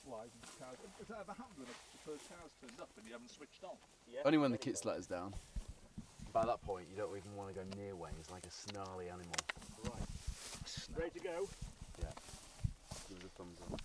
wide. Has that ever happened when the first car's turned up and you haven't switched on? Yeah. Only when the kit let us down. By that point, you don't even want to go near Wayne. It's like a snarly animal. Right. Ready to go? Yeah. Give us a thumbs up.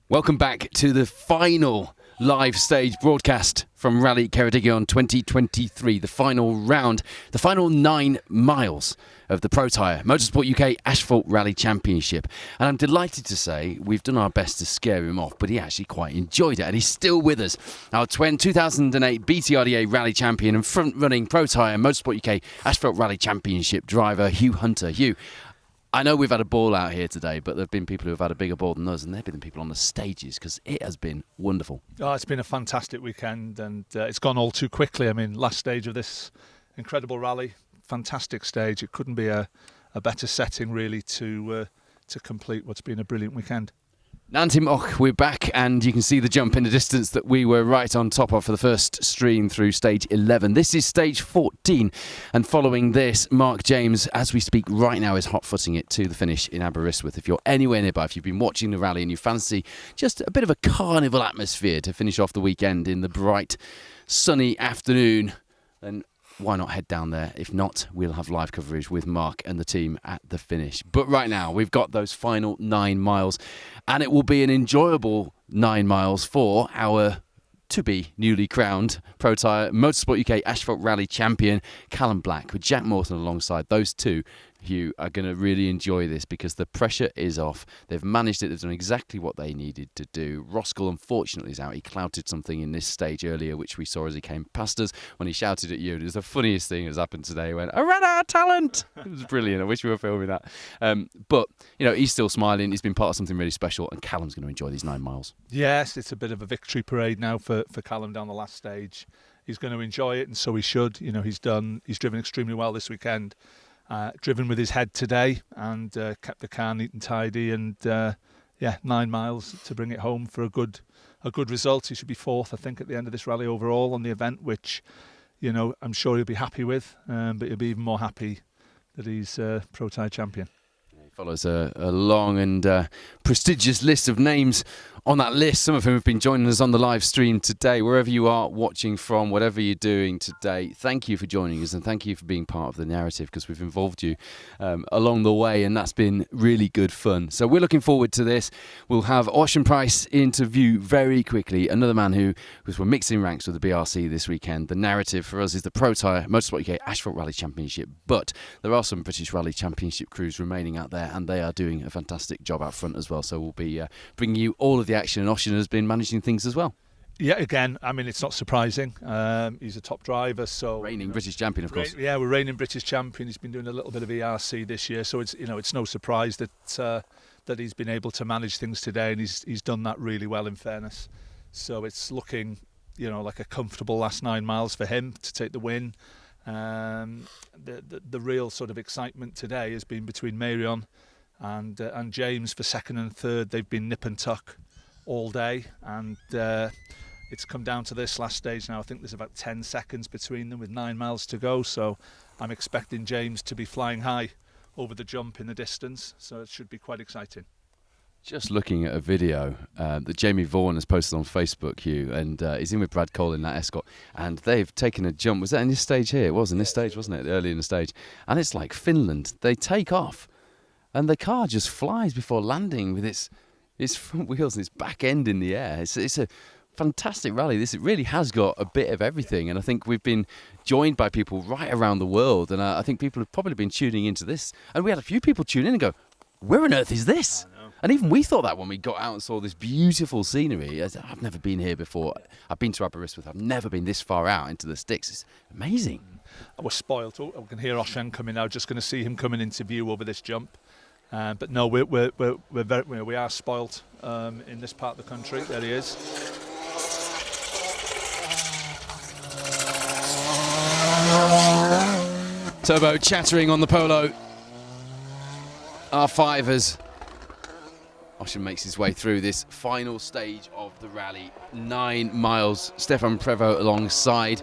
Welcome back to the final live stage broadcast from Rally Ceredigion 2023, the final round, the final 9 miles of the Protyre Motorsport UK Asphalt Rally Championship. And I'm delighted to say we've done our best to scare him off, but he actually quite enjoyed it, and he's still with us. Our 2008 BTRDA Rally Champion and front-running Protyre Motorsport UK Asphalt Rally Championship driver, Hugh Hunter. Hugh, I know we've had a ball out here today, but there have been people who have had a bigger ball than us, and there have been people on the stages, because it has been wonderful. Oh, it's been a fantastic weekend, and it's gone all too quickly. I mean, last stage of this incredible rally, fantastic stage. It couldn't be a better setting, really, to complete what's been a brilliant weekend. Nancy Mock, we're back, and you can see the jump in the distance that we were right on top of for the first stream through stage 11. This is stage 14, and following this, Mark James, as we speak right now, is hot-footing it to the finish in Aberystwyth. If you're anywhere nearby, if you've been watching the rally and you fancy just a bit of a carnival atmosphere to finish off the weekend in the bright, sunny afternoon, then why not head down there? If not, we'll have live coverage with Mark and the team at the finish. But right now, we've got those final 9 miles, and it will be an enjoyable 9 miles for our to-be newly crowned Protyre Motorsport UK Asphalt Rally champion, Callum Black, with Jack Morton alongside. Those two, Hugh, are going to really enjoy this because the pressure is off. They've managed it. They've done exactly what they needed to do. Roskell, unfortunately, is out. He clouted something in this stage earlier, which we saw as he came past us when he shouted at you. It was the funniest thing that's happened today. He went, "I ran out of talent!" It was brilliant. I wish we were filming that. But, you know, he's still smiling. He's been part of something really special, and Callum's going to enjoy these 9 miles. Yes, it's a bit of a victory parade now for Callum down the last stage. He's going to enjoy it, and so he should. You know, he's driven extremely well this weekend. Driven with his head today, and kept the car neat and tidy, and 9 miles to bring it home for a good result. He should be 4th, I think, at the end of this rally overall on the event, which, you know, I'm sure he'll be happy with, but he'll be even more happy that he's Protyre champion. He follows a long and prestigious list of names on that list, some of whom have been joining us on the live stream today. Wherever you are watching from, whatever you're doing today, thank you for joining us, and thank you for being part of the narrative, because we've involved you along the way, and that's been really good fun. So we're looking forward to this. We'll have Ocean Price interview very quickly, another man who was mixing ranks with the BRC this weekend. The narrative for us is the Protyre Motorsport UK Asphalt Rally Championship, but there are some British Rally Championship crews remaining out there, and they are doing a fantastic job out front as well. So we'll be bringing you all of the action, and Ocean has been managing things as well. Yeah, again, I mean, it's not surprising. He's a top driver, so reigning British champion, of course. Yeah, we're reigning British champion. He's been doing a little bit of ERC this year, so it's no surprise that he's been able to manage things today, and he's done that really well, in fairness. So it's looking, like a comfortable last 9 miles for him to take the win. The real sort of excitement today has been between Marion and James for 2nd and 3rd. They've been nip and tuck all day, and it's come down to this last stage now. I think there's about 10 seconds between them with 9 miles to go, so I'm expecting James to be flying high over the jump in the distance, so it should be quite exciting. Just looking at a video that Jamie Vaughan has posted on Facebook, Hugh, and he's in with Brad Cole in that Escort, and they've taken a jump. Was that in this stage here? It was in this stage, wasn't it? Early in the stage. And it's like Finland. They take off, and the car just flies before landing with its front wheels and its back end in the air. It's a fantastic rally. It really has got a bit of everything, and I think we've been joined by people right around the world, and I think people have probably been tuning into this, and we had a few people tune in and go, where on earth is this? And even we thought that when we got out and saw this beautiful scenery. I've never been here before. I've been to Aberystwyth. I've never been this far out into the sticks. It's amazing. We're spoilt. I can hear Oshan coming now. Just going to see him coming into view over this jump. But no, we are spoilt in this part of the country. There he is. Turbo chattering on the Polo. R5 as Ocean makes his way through this final stage of the rally. 9 miles. Stefan Prevost alongside.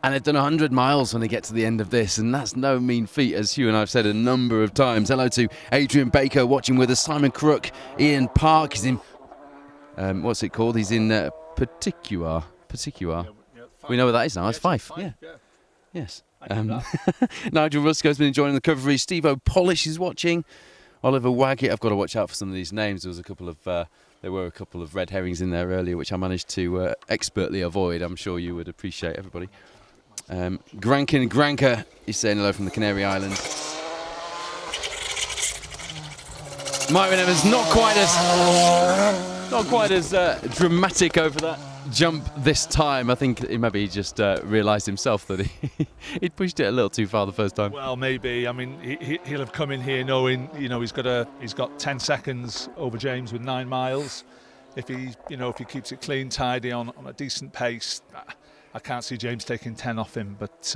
And they've done 100 miles when they get to the end of this, and that's no mean feat, as Hugh and I have said a number of times. Hello to Adrian Baker watching with us, Simon Crook, Ian Park. He's in, what's it called? He's in Protyre. We know where that is now. It's Fife. Yeah. Yes. Nigel Rusco's been enjoying the coverage. Steve O'Polish is watching. Oliver Waggett. I've got to watch out for some of these names. There were a couple of red herrings in there earlier, which I managed to expertly avoid. I'm sure you would appreciate, everybody. Grankin Granka is saying hello from the Canary Islands. Myron Evans not quite as dramatic over that jump this time. I think maybe he just realised himself that he'd pushed it a little too far the first time. Well, maybe. I mean, he'll have come in here knowing, he's got 10 seconds over James with 9 miles. If he keeps it clean, tidy on a decent pace, I can't see James taking 10 off him. But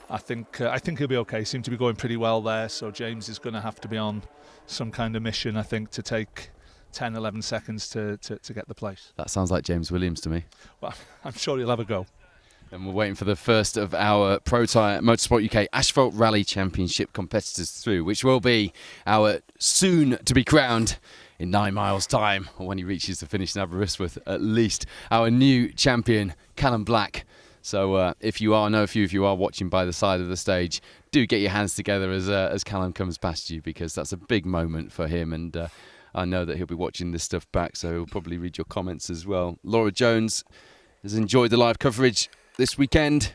I think he'll be okay. He seemed to be going pretty well there. So James is going to have to be on some kind of mission, I think, to take 10, 11 seconds to get the place. That sounds like James Williams to me. Well, I'm sure he'll have a go. And we're waiting for the first of our Protyre Motorsport UK Asphalt Rally Championship competitors through, which will be our soon-to-be crowned, in 9 miles' time, or when he reaches the finish in Aberystwyth at least, our new champion, Callum Black. So if you are watching by the side of the stage, do get your hands together as Callum comes past you, because that's a big moment for him, and I know that he'll be watching this stuff back, so he'll probably read your comments as well. Laura Jones has enjoyed the live coverage this weekend.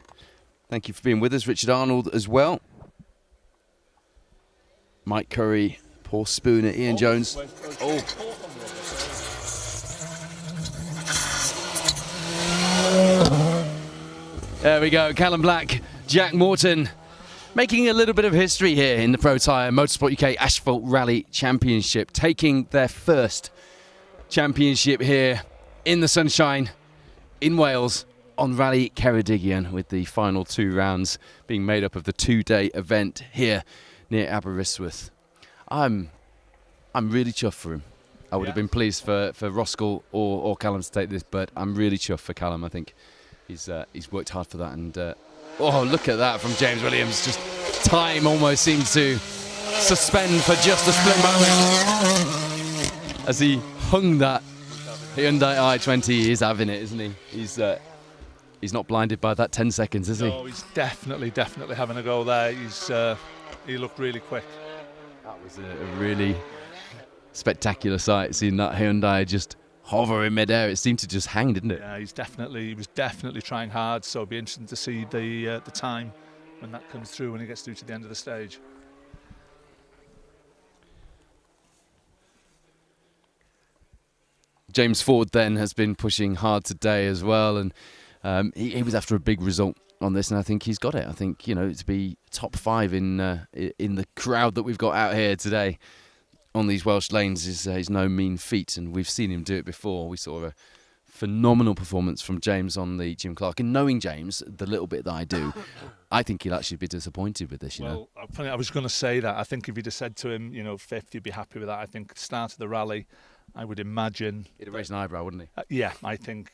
Thank you for being with us. Richard Arnold as well. Mike Curry, Paul Spooner, Ian Jones. There we go. Callum Black, Jack Morton, making a little bit of history here in the Protyre Motorsport UK Asphalt Rally Championship, taking their first championship here in the sunshine in Wales on Rally Ceredigion, with the final 2 rounds being made up of the 2-day event here near Aberystwyth. I'm really chuffed for him. I would have been pleased for Roskell or Callum to take this, but I'm really chuffed for Callum. I think he's worked hard for that, and look at that from James Williams. Just time almost seems to suspend for just a split moment as he hung that Hyundai i20. He's having it, isn't he? He's not blinded by that 10 seconds, is he? No, he's definitely having a go there. He looked really quick. That was a really spectacular sight, seeing that Hyundai just hover in midair. It seemed to just hang, didn't it? Yeah, he was definitely trying hard, so it'll be interesting to see the time when that comes through, when he gets through to the end of the stage. James Ford then has been pushing hard today as well, and he was after a big result on this, and I think he's got it. I think, to be top 5 in the crowd that we've got out here today on these Welsh lanes is no mean feat, and we've seen him do it before. We saw a phenomenal performance from James on the Jim Clark, and knowing James, the little bit that I do, I think he'll actually be disappointed with this, Well, I was going to say that. I think if you'd have said to him, 5th, he'd be happy with that. I think start of the rally, I would imagine he'd have raised an eyebrow, wouldn't he? Yeah, I think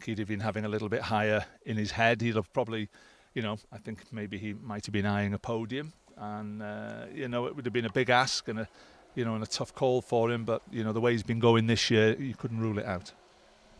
he'd have been having a little bit higher in his head. He'd have probably, I think maybe he might have been eyeing a podium, and it would have been a big ask and a tough call for him. But the way he's been going this year, you couldn't rule it out.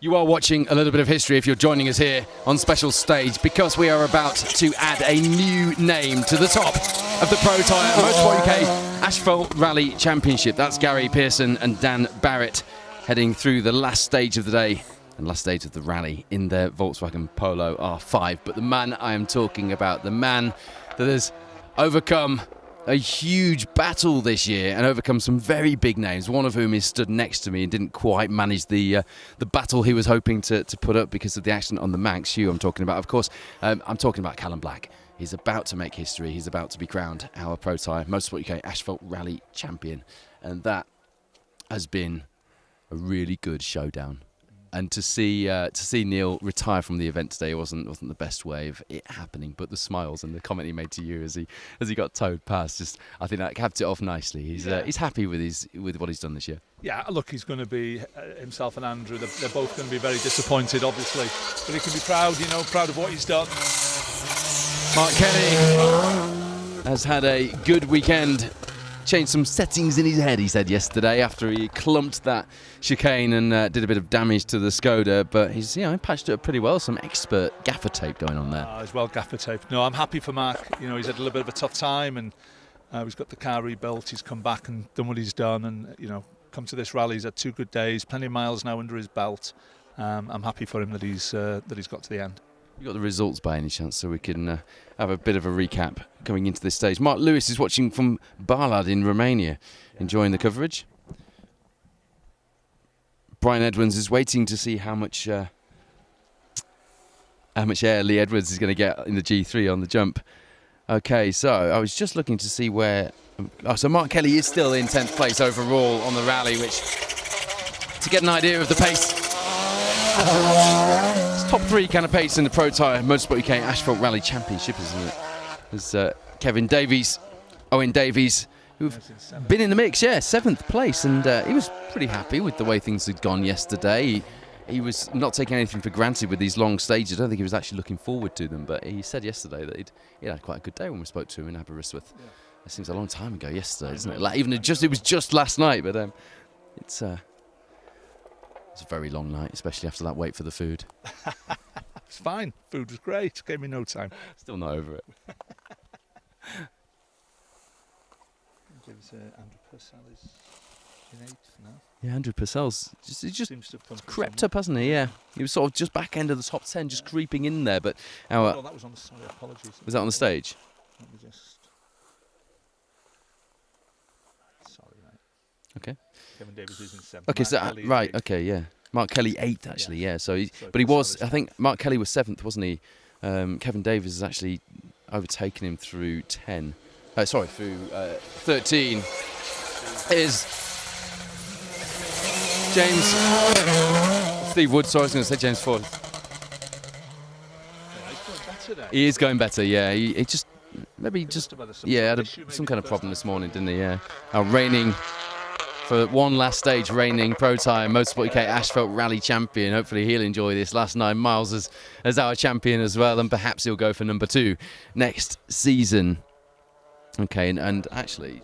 You are watching a little bit of history if you're joining us here on Special Stage, because we are about to add a new name to the top of the Protyre Motorsport UK Asphalt Rally Championship. That's Gary Pearson and Dan Barrett heading through the last stage of the day and last stage of the rally in their Volkswagen Polo R5. But the man I am talking about, the man that has overcome a huge battle this year and overcome some very big names, one of whom is stood next to me and didn't quite manage the battle he was hoping to put up because of the accident on the Manx. Hugh, I'm talking about, of course. I'm talking about Callum Black. He's about to make history. He's about to be crowned our Protyre Motorsport UK Asphalt Rally Champion, and that has been a really good showdown. And to see Neil retire from the event today wasn't the best way of it happening, but the smiles and the comment he made to you as he got towed past, I think that capped it off nicely. He's happy with what he's done this year. Yeah, look, he's going to be himself and Andrew. They're both going to be very disappointed, obviously, but he can be proud, proud of what he's done. Mark Kelly has had a good weekend. Changed some settings in his head, he said yesterday, after he clumped that chicane and did a bit of damage to the Skoda, but he's patched it up pretty well. Some expert gaffer tape going on there. As well, gaffer tape. No, I'm happy for Mark. He's had a little bit of a tough time, and he's got the car rebuilt. He's come back and done what he's done, and come to this rally. He's had 2 good days, plenty of miles now under his belt. I'm happy for him that he's got to the end. You got the results by any chance, so we can have a bit of a recap coming into this stage. Mark Lewis is watching from Balad in Romania, enjoying the coverage. Brian Edwards is waiting to see how much air Lee Edwards is going to get in the G3 on the jump. Okay, so I was just looking to see where... so Mark Kelly is still in 10th place overall on the rally, which, to get an idea of the pace... It's top 3 kind of pace in the Protyre Motorsport UK Asphalt Rally Championship, isn't it? There's Kevin Davies, Owen Davies, who've been in the mix, 7th place, and he was pretty happy with the way things had gone yesterday. He was not taking anything for granted with these long stages. I don't think he was actually looking forward to them, but he said yesterday that he had quite a good day when we spoke to him in Aberystwyth. Yeah. It seems a long time ago yesterday, isn't it? It was just last night, but it's a very long night, especially after that wait for the food. It's fine. Food was great. Gave me no time. Still not over it. Andrew Purcell is in 8th now. Yeah, Andrew Purcell's just seems to have crept up, hasn't he? Yeah. He was sort of just back end of the top 10, just creeping in there. But that was on the side. Apologies. Was that on the stage? Let me just... Sorry, right. Okay. Kevin Davies is in 7th. Okay, so right. Okay, yeah. Mark Kelly 8th actually. Yeah. So, but he was. I think Mark Kelly was 7th, wasn't he? Kevin Davies has actually overtaken him through 10. Through 13. Is Steve Wood. Sorry, I was going to say James Ford. He is going better. Yeah. He just had some kind of problem this morning, didn't he? Yeah. Reigning. For one last stage, reigning Protyre Motorsport UK Asphalt Rally Champion. Hopefully he'll enjoy this last 9 miles as our champion as well, and perhaps he'll go for number 2 next season. Okay, and actually,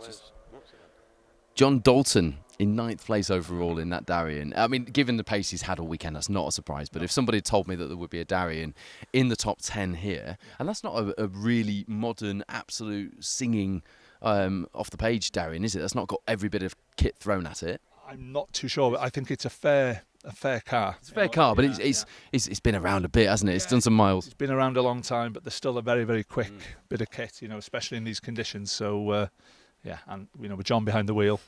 John Dalton in 9th place overall in that Darien. I mean, given the pace he's had all weekend, that's not a surprise. But if somebody had told me that there would be a Darien in the top 10 here, and that's not a really modern, absolute singing... off the page Darien, is it? That's not got every bit of kit thrown at it. I'm not too sure, but I think it's a fair car. It's a fair car, but it's been around a bit, hasn't it? It's done some miles. It's been around a long time, but there's still a very, very quick bit of kit, especially in these conditions. So, and with John behind the wheel,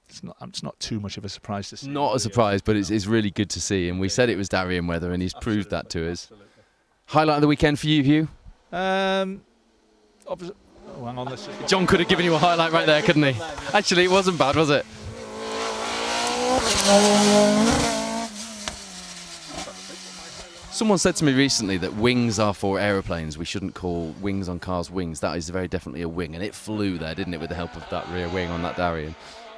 it's not too much of a surprise to see. Not a surprise, but it's really good to see. And we said it was Darien weather, and he's proved that to us. Absolutely. Highlight of the weekend for you, Hugh? Obviously. Oh, hang on, John could have given you a highlight right there, couldn't he? Actually, it wasn't bad, was it? Someone said to me recently that wings are for aeroplanes. We shouldn't call wings on cars wings. That is very definitely a wing, and it flew there, didn't it, with the help of that rear wing on that Darien.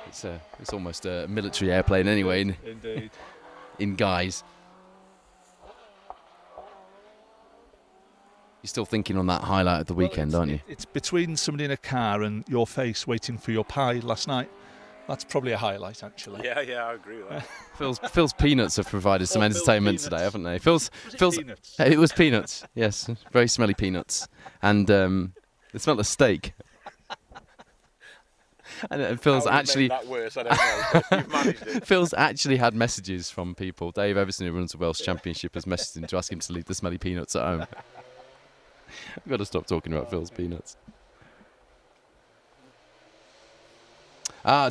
It's almost a military airplane anyway. Indeed. In guise. You're still thinking on that highlight of the weekend, aren't you? It's between somebody in a car and your face waiting for your pie last night. That's probably a highlight, actually. Yeah, I agree with that. Phil's Peanuts have provided some entertainment today, haven't they? Phil's peanuts? It was peanuts, yes. Very smelly peanuts. And it smelled of steak. And Phil's actually... that worse, I don't know, but you've managed it. Phil's actually had messages from people. Dave Everson, who runs the Welsh Championship, has messaged him to ask him to leave the smelly peanuts at home. I've got to stop talking about Phil's peanuts.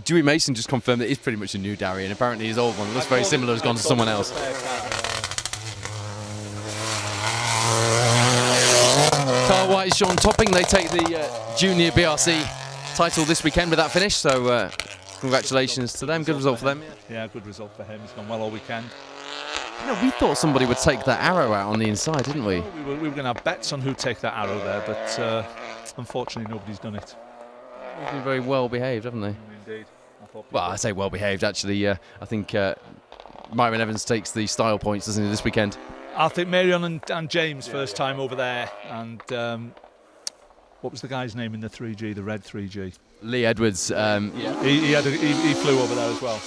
Dewey Mason just confirmed that it's pretty much a new Darien. Apparently his old one that looks very similar has gone to someone else. Carl White, Sean Topping, they take the Junior BRC title this weekend with that finish, so congratulations to them. Good result for them. Yeah, good result for him. He's gone well all weekend. You know, we thought somebody would take that arrow out on the inside, didn't we? We were going to have bets on who'd take that arrow there, but unfortunately nobody's done it. They've been very well behaved, haven't they? Indeed. Well, I say well behaved, actually. I think Myron Evans takes the style points, doesn't he, this weekend? I think Marion and James first time over there, and what was the guy's name in the 3G, the red 3G? Lee Edwards. He flew over there as well.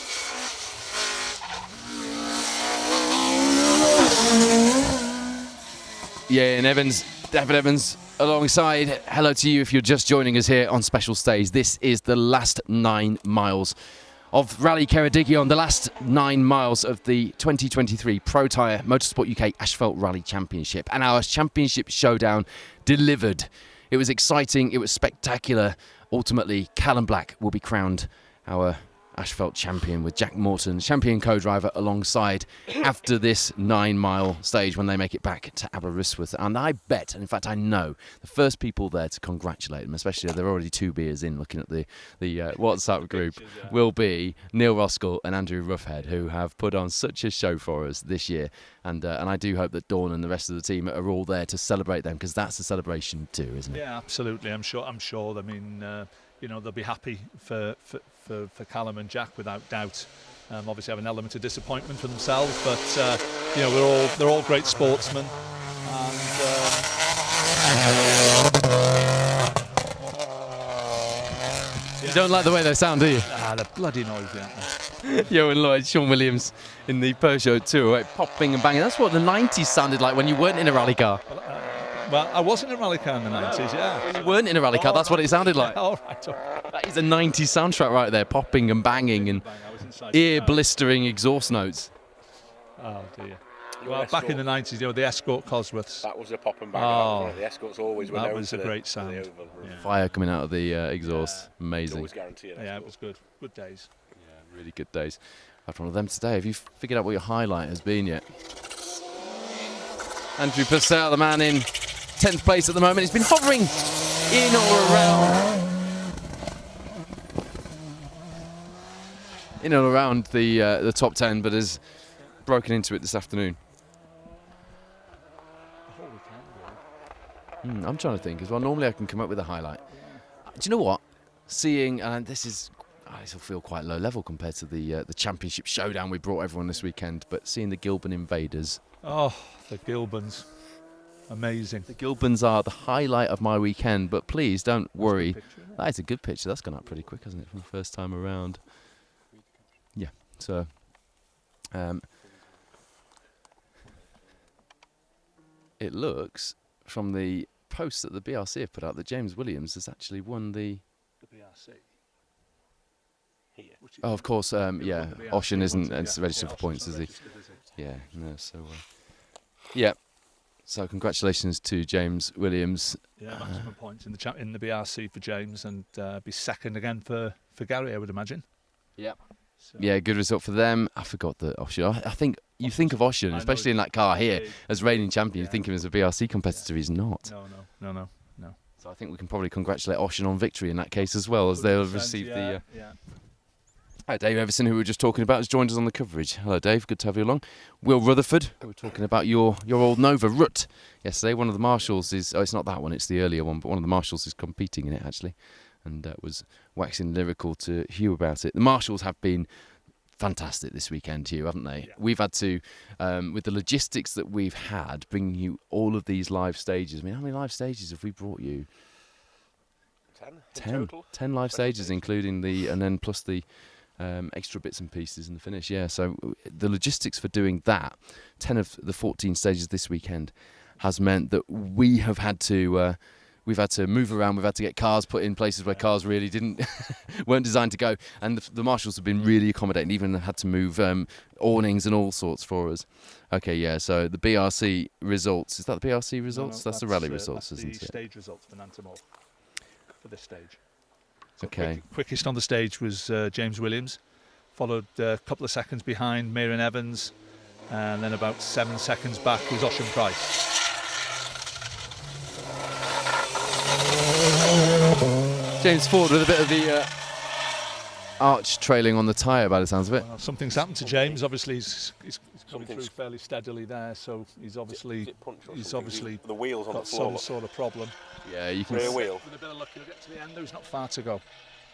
Yeah, and David Evans alongside. Hello to you if you're just joining us here on Special Stage. This is the last 9 miles of Rally Ceredigion, the last 9 miles of the 2023 Protyre Motorsport UK Asphalt Rally Championship. And our championship showdown delivered. It was exciting, it was spectacular. Ultimately, Callum Black will be crowned our Asphalt champion with Jack Morton, champion co-driver, alongside after this 9-mile stage when they make it back to Aberystwyth. And I bet, and in fact I know, the first people there to congratulate them, especially they're already 2 beers in looking at the WhatsApp group, will be Neil Roskell and Andrew Roughhead, who have put on such a show for us this year. And I do hope that Dawn and the rest of the team are all there to celebrate them, because that's a celebration too, isn't it? Yeah, absolutely. I'm sure. I mean, they'll be happy for Callum and Jack without doubt. Obviously, have an element of disappointment for themselves, but they're all great sportsmen. You don't like the way they sound, do you? They're bloody noisy, aren't they? Johan Lloyd, Sean Williams in the Peugeot 208, popping and banging. That's what the 90s sounded like when you weren't in a rally car. Well, I wasn't in a rally car in the 90s, yeah. When you weren't in a rally car, that's what it sounded like. All right. That is a 90s soundtrack right there, popping and banging and ear-blistering exhaust notes. Oh, dear. Well, back in the 90s, the Escort Cosworths. That was a pop and bang. The Escorts always were known. That was a great sound. Yeah. Fire coming out of the exhaust. Amazing. Always guaranteed. Yeah, it was good. Good days. Yeah, really good days. After one of them today, have you figured out what your highlight has been yet? Andrew Purcell, the man in 10th place at the moment. He's been hovering in or around the top 10, but has broken into it this afternoon. I'm trying to think as well. Normally I can come up with a highlight. Do you know what? Seeing, and this will feel quite low level compared to the championship showdown we brought everyone this weekend, but seeing the Gilburn Invaders. Oh, the Gilburns. Amazing. The Gilburns are the highlight of my weekend, but please don't worry. That is a good picture. That's gone up pretty quick, hasn't it, from the first time around? Yeah, so... it looks, from the post that the BRC have put out, that James Williams has actually won the BRC. Oh, of course, Ocean isn't registered for points, is he? Yeah, no, so... yeah. So congratulations to James Williams. Yeah, maximum points in the BRC for James, and be second again for Gary, I would imagine. Yeah. So. Yeah, good result for them. I forgot that Ocean. I think you think of Ocean, especially in that car here, as reigning champion. You think of him as a BRC competitor. He's not. No. So I think we can probably congratulate Ocean on victory in that case as well, as they'll receive the. Hi, Dave Everson, who we were just talking about, has joined us on the coverage. Hello, Dave. Good to have you along. Will Rutherford, we were talking about your old Nova, Rut, yesterday. One of the marshals is... Oh, it's not that one, it's the earlier one, but one of the marshals is competing in it, actually, and was waxing lyrical to Hugh about it. The marshals have been fantastic this weekend, Hugh, haven't they? Yeah. We've had to, with the logistics that we've had, bring you all of these live stages. I mean, how many live stages have we brought you? 10 live stages, including and then plus the... extra bits and pieces in the finish, yeah. So the logistics for doing that, 10 of the 14 stages this weekend, has meant that we have had to, we've had to move around. We've had to get cars put in places where cars really weren't designed to go. And the marshals have been really accommodating. Even had to move awnings and all sorts for us. Okay, yeah. So the BRC results, is that the BRC results? No, that's the rally results, isn't it? The stage results for Nantamore for this stage. So okay. Quickest on the stage was James Williams, followed a couple of seconds behind Marion Evans, and then about 7 seconds back was Ocean Price. James Ford with a bit of arch trailing on the tyre by the sounds of it. Well, something's happened to James. Obviously, he's coming through fairly steadily there, so he's obviously the wheels on got the floor. some sort of problem. Yeah, you can Rear wheel. With a bit of luck, he'll get to the end. There's not far to go.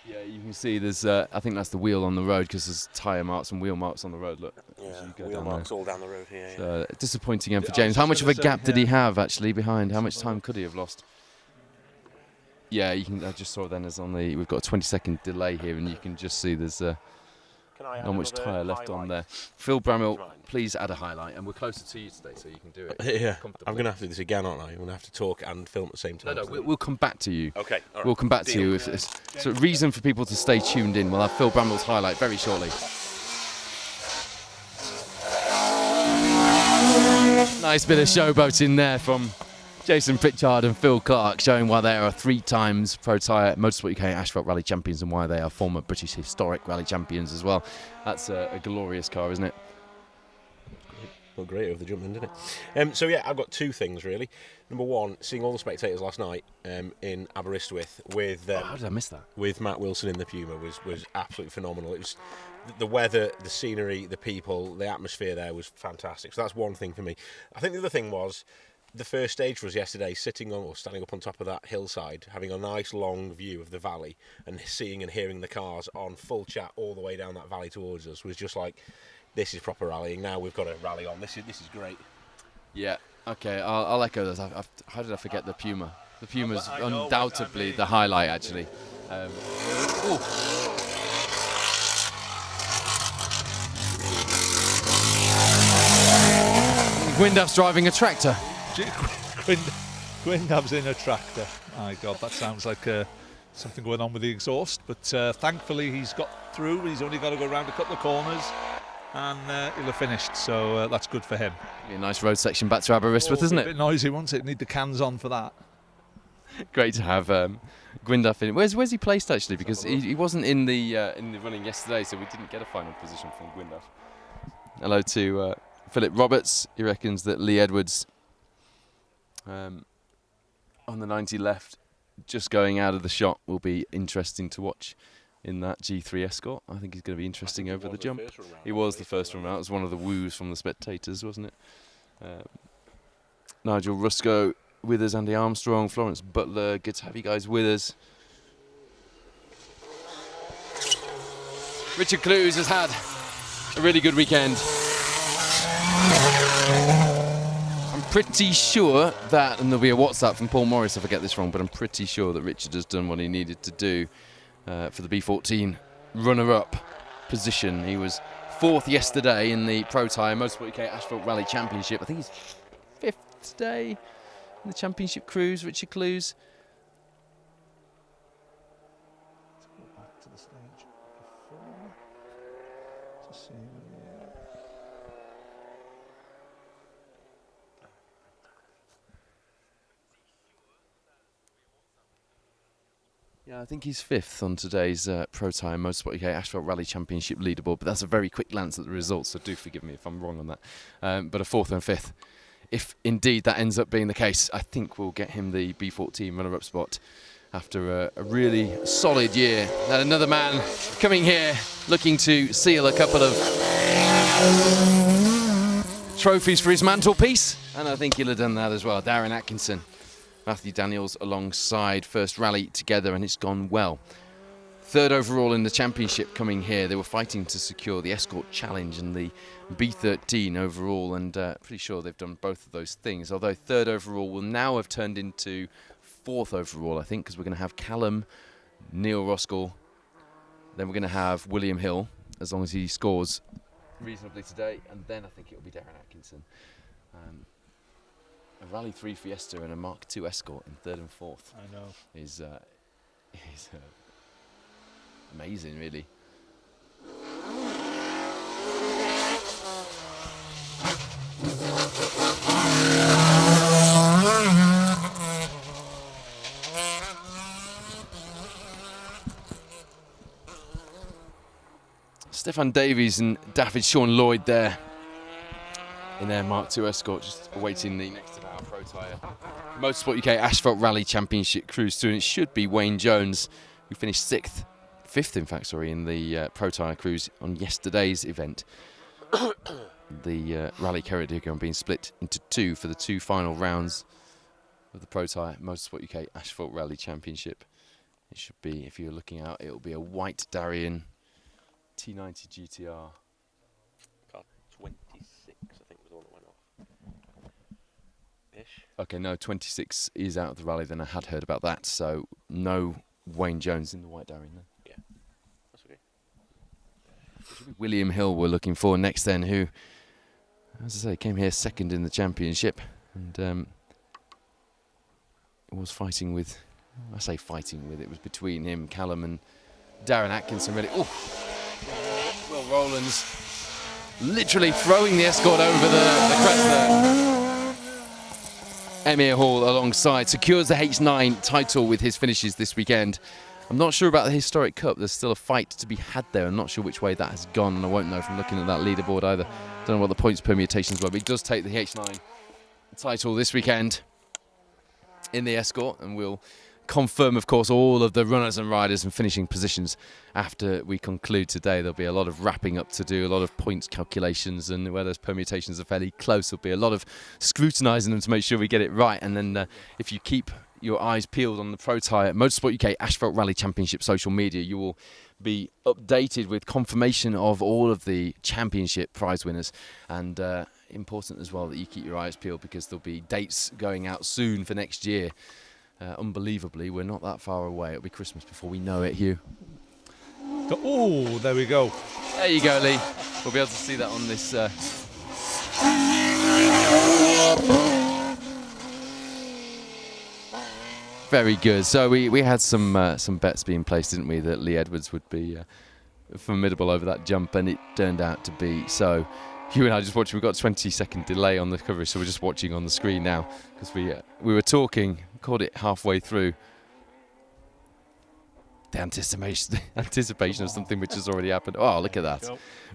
Yeah, you can see there's. I think that's the wheel on the road because there's tyre marks and wheel marks on the road. Look, Yeah, as you go wheel down marks there. all down the road here. Yeah. So, disappointing end for I was James. How just much of a gonna say, gap did he yeah. have actually behind? How much time could he have lost? Yeah, you can. I just saw then as on the. We've got a 20-second delay here, and you can just see there's Can I add not much another tyre left on highlight? there. Phil Bramwell, Do you mind? please add a highlight, and we're closer to you today, so you can do it. Yeah, comfortably. I'm going to have to do this again, aren't I? I'm going to have to talk and film at the same time. No, we'll come back to you. Okay, all right. We'll come back to Deal. you if this. So, reason for people to stay tuned in. We'll have Phil Bramwell's highlight very shortly. Nice bit of showboating there from Jason Pritchard and Phil Clark, showing why they are 3 times Protyre Motorsport UK Asphalt Rally champions and why they are former British historic rally champions as well. That's a glorious car, isn't it? Well, great over the jump, didn't it? So yeah, I've got 2 things really. Number 1, seeing all the spectators last night in Aberystwyth with How did I miss that? with Matt Wilson in the Puma was absolutely phenomenal. It was the weather, the scenery, the people, the atmosphere there was fantastic. So that's one thing for me. I think the other thing was the first stage for us yesterday, sitting on or standing up on top of that hillside, having a nice long view of the valley and seeing and hearing the cars on full chat all the way down that valley towards us was just like, this is proper rallying. Now we've got a rally on. This is great. Yeah. Okay, I'll echo those. How did I forget the Puma? The Puma's I know undoubtedly the highlight, actually. Gwyndaff's driving a tractor. Gwyndaff's in a tractor. My God, that sounds like something going on with the exhaust. But thankfully, he's got through. He's only got to go around a couple of corners, and he'll have finished. So that's good for him. A nice road section back to Aberystwyth, isn't A it? bit noisy, won't it? Need the cans on for that. Great to have Gwyndaff in. Where's he placed actually? Because he wasn't in the running yesterday, so we didn't get a final position from Gwyndaff. Hello to Philip Roberts. He reckons that Lee Edwards on the 90 left, just going out of the shot, will be interesting to watch in that G3 Escort. I think he's going to be interesting over the jump. He was the first one out. It was one of the woos from the spectators, wasn't it? Nigel Rusco with us, Andy Armstrong, Florence Butler. Good to have you guys with us. Richard Clues has had a really good weekend. I'm pretty sure that, and there'll be a WhatsApp from Paul Morris if I get this wrong, but I'm pretty sure that Richard has done what he needed to do for the B14 runner-up position. He was 4th yesterday in the Protyre Motorsport UK Asphalt Rally Championship. I think he's 5th today in the championship cruise, Richard Clues. Let's go back to the stage before to see. Yeah, I think he's 5th on today's Protyre Motorsport UK Asphalt Rally Championship leaderboard, but that's a very quick glance at the results, so do forgive me if I'm wrong on that. But a 4th and 5th. If indeed that ends up being the case, I think we'll get him the B14 runner-up spot after a really solid year. And another man coming here looking to seal a couple of trophies for his mantelpiece, and I think he'll have done that as well. Darren Atkinson. Matthew Daniels alongside, first rally together, and it's gone well. 3rd overall in the championship coming here. They were fighting to secure the Escort Challenge and the B13 overall, and pretty sure they've done both of those things. Although 3rd overall will now have turned into 4th overall, I think, because we're going to have Callum, Neil Roskell, then we're going to have William Hill, as long as he scores reasonably today, and then I think it'll be Darren Atkinson. A Rally 3 Fiesta and a Mark II Escort in 3rd and 4th. I know. Is amazing, really. Stefan Davies and David Sean Lloyd there in their Mark II Escort, just awaiting the next of our Protyre Motorsport UK Asphalt Rally Championship Cruise 2, and it should be Wayne Jones, who finished 6th fifth, in fact, sorry, in the Protyre Cruise on yesterday's event. The Rally Ceredigion being split into two for the two final rounds of the Protyre Motorsport UK Asphalt Rally Championship. It should be, if you're looking out, it'll be a white Darien T90 GTR. Car 26, I think, was the one that went off. Ish. Okay, no, 26 is out of the rally. Then I had heard about that, so no Wayne Jones in the white Darien then. Yeah, that's okay. It should be William Hill we're looking for next then, who, as I say, came here second in the championship and was fighting with, I say fighting with, it was between him, Callum and Darren Atkinson really. Oh, Will Rowlands literally throwing the Escort over the crest there. Emir Hall alongside secures the H9 title with his finishes this weekend. I'm not sure about the Historic Cup. There's still a fight to be had there. I'm not sure which way that has gone, and I won't know from looking at that leaderboard either. Don't know what the points permutations were, but he does take the H9 title this weekend in the Escort, and we'll confirm, of course, all of the runners and riders and finishing positions after we conclude today. There'll be a lot of wrapping up to do, a lot of points calculations, and where those permutations are fairly close, there'll be a lot of scrutinising them to make sure we get it right. And then if you keep your eyes peeled on the Protyre Motorsport UK Asphalt Rally Championship social media, you will be updated with confirmation of all of the championship prize winners. And important as well that you keep your eyes peeled, because there'll be dates going out soon for next year. Unbelievably, we're not that far away. It'll be Christmas before we know it, Hugh. Oh, there we go. There you go, Lee. We'll be able to see that on this. Very good. So we had some bets being placed, didn't we, that Lee Edwards would be formidable over that jump, and it turned out to be so. Hugh and I just watching. We've got a 20-second delay on the coverage, so we're just watching on the screen now, because we were talking, caught it halfway through. The anticipation of something which has already happened. Oh, look at that.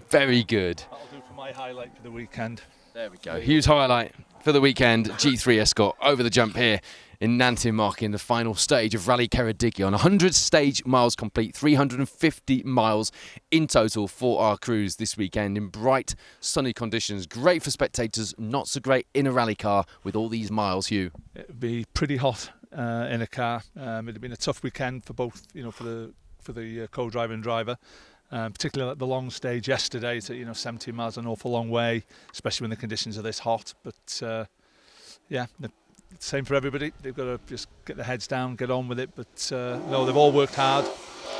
Very good. That'll do for my highlight for the weekend. There we go. Hugh's highlight for the weekend. G3 Escort over the jump here in Nantimark in the final stage of Rally Ceredigion. 100 stage miles complete, 350 miles in total for our cruise this weekend in bright, sunny conditions. Great for spectators, not so great in a rally car with all these miles, Hugh. It'd be pretty hot in a car. It'd have been a tough weekend for both, for the co-driver and driver. Particularly at the long stage yesterday, to 70 miles an awful long way, especially when the conditions are this hot. But yeah, same for everybody. They've got to just get their heads down, get on with it. But no, they've all worked hard,